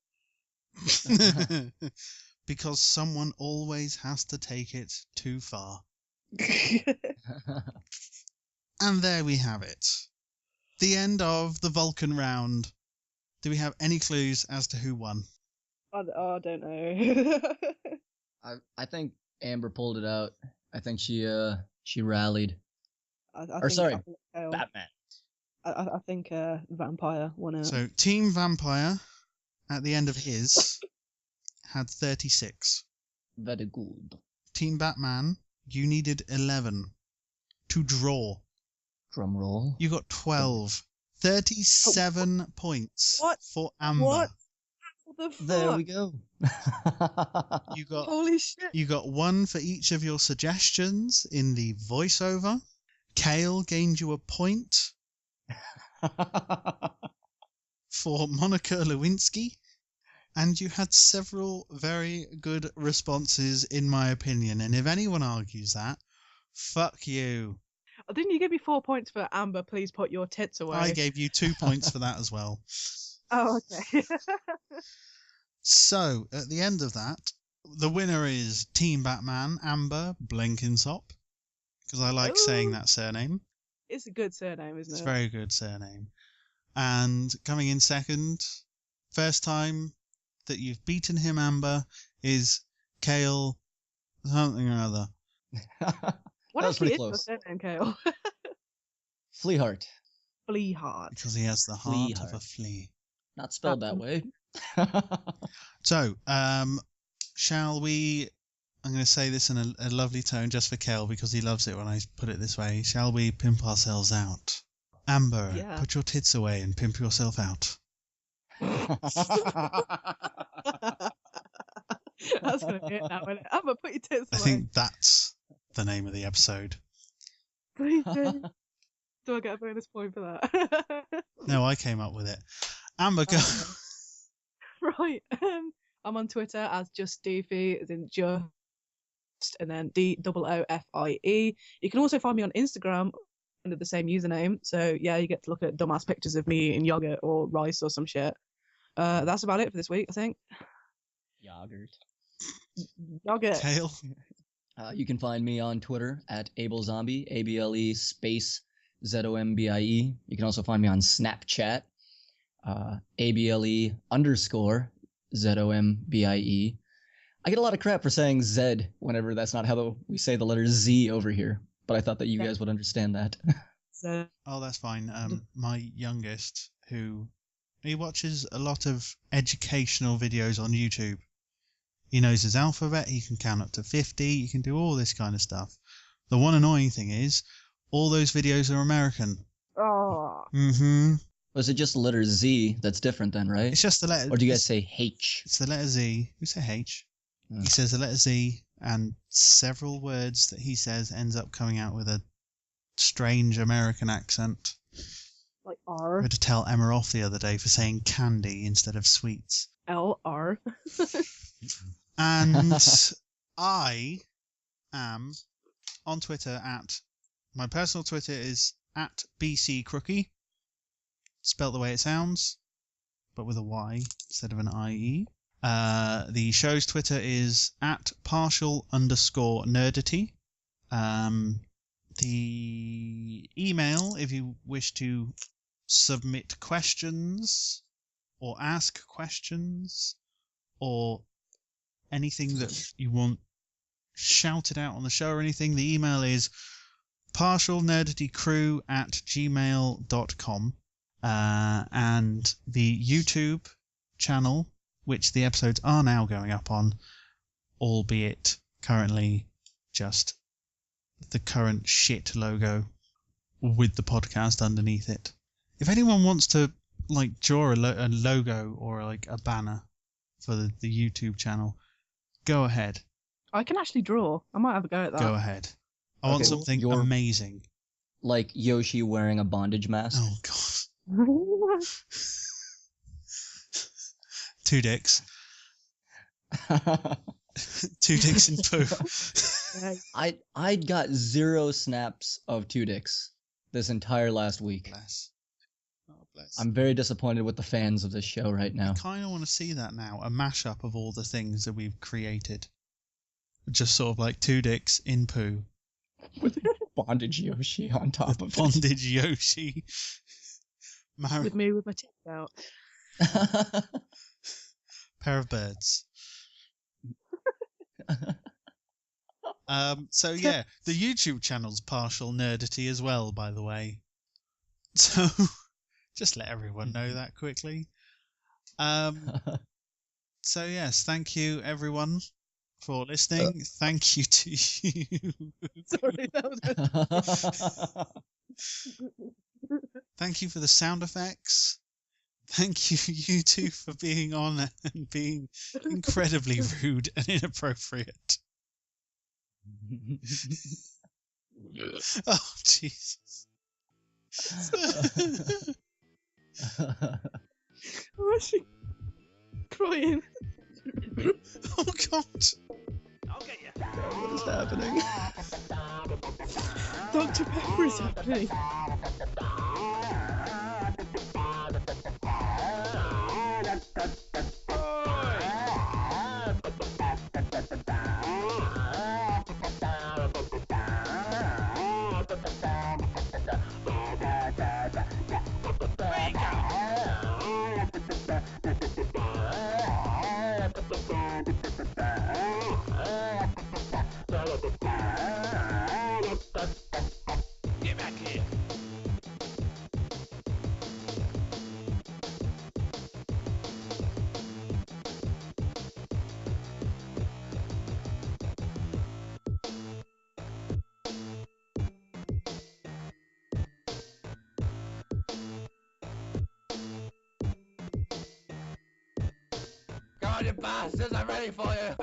Because someone always has to take it too far. And there we have it. The end of the Vulcan round. Do we have any clues as to who won? I don't know. I think Amber pulled it out. I think she rallied. I Or think, sorry, I think Cale. Batman. I think Vampire won out. So Team Vampire, at the end of his, had 36. Very good. Team Batman, you needed 11 to draw. Drum roll. You got 12. 37 points What? for Amber. What? What the fuck? There we go. You got Holy shit. You got 1 for each of your suggestions in the voiceover. Cale gained you a point for Monica Lewinsky. And you had several very good responses, in my opinion. And if anyone argues that, fuck you. Didn't you give me 4 points for Amber? Please put your tits away. I gave you 2 points for that as well. Oh, okay. So, at the end of that, the winner is Team Batman, Amber Blenkinsop. Because I like saying Ooh. that surname. It's a good surname, isn't It's it? a very good surname. And coming in second, first time that you've beaten him, Amber, is Cale something or other. What That was actually pretty is your close. surname, Cale? Fleaheart. Fleaheart. because he has the heart of a Fleaheart. flea. Not spelled that way. So, shall we? I'm going to say this in a lovely tone just for Cale because he loves it when I put it this way. Shall we pimp ourselves out? Amber, Yeah. put your tits away and pimp yourself out. That's gonna be it now, isn't it? Amber, put your tits I away. think that's the name of the episode. Please do. Do I get a bonus point for that? No, I came up with it. Amber, go. Okay. Right. I'm on Twitter as Just Doofy, as in just, and then DOOFIE. You can also find me on Instagram under the same username. So yeah, you get to look at dumbass pictures of me eating yogurt or rice or some shit. That's about it for this week, I think. Yogurt. Yogurt. Cale. You can find me on Twitter at AbleZombie, ABLE space ZOMBIE. You can also find me on Snapchat, ABLE underscore ZOMBIE. I get a lot of crap for saying Z whenever that's not how we say the letter Z over here, but I thought that you guys would understand that. So Oh, that's fine. My youngest, he watches a lot of educational videos on YouTube. He knows his alphabet, he can count up to 50, he can do all this kind of stuff. The one annoying thing is, all those videos are American. oh, Mm-hmm. Was it just the letter Z that's different then, right? It's just the letter... Or do you guys say H? It's the letter Z. We say H. Hmm. He says the letter Z, and several words that he says ends up coming out with a strange American accent. like I R had to tell Emma off the other day for saying candy instead of sweets. L R. And I am on Twitter at... My personal Twitter is at BCCrookie. Spelt the way it sounds, but with a Y instead of an IE. The show's Twitter is at partial_nerdity. The email, if you wish to submit questions or ask questions or anything that you want shouted out on the show or anything, the email is partialnerditycrew@gmail.com. And the YouTube channel, which the episodes are now going up on, albeit currently just the current shit logo with the podcast underneath it. If anyone wants to like draw a logo or like a banner for the YouTube channel, go ahead. I can actually draw. I might have a go at that. Go ahead. I want Okay, something you're- amazing. Like Yoshi wearing a bondage mask? Oh god. 2 dicks. 2 dicks in poo. I got 0 snaps of 2 dicks this entire last week. Bless. Oh, bless. I'm very disappointed with the fans of this show right now. I kind of want to see that now. A mashup of all the things that we've created. Just sort of like 2 dicks in poo. With bondage Yoshi on top of Bondage Yoshi. With me with my tits out. it. Pair of birds. So yeah, the YouTube channel's partial nerdity as well, by the way. So just let everyone know that quickly. So yes, thank you everyone for listening. Thank you to you. Sorry, that was Thank you for the sound effects. Thank you, you two, for being on and being incredibly rude and inappropriate. Oh, Jesus. I'm actually crying. Oh, God. What is happening? Dr. Pepper is happening. Get back here. down, you bastards! I'm ready for you!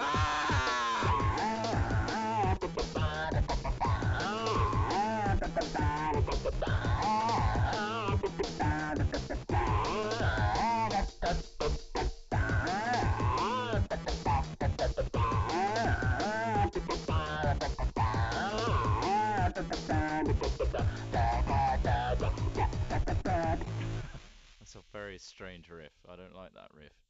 That's a very strange riff. I don't like that riff.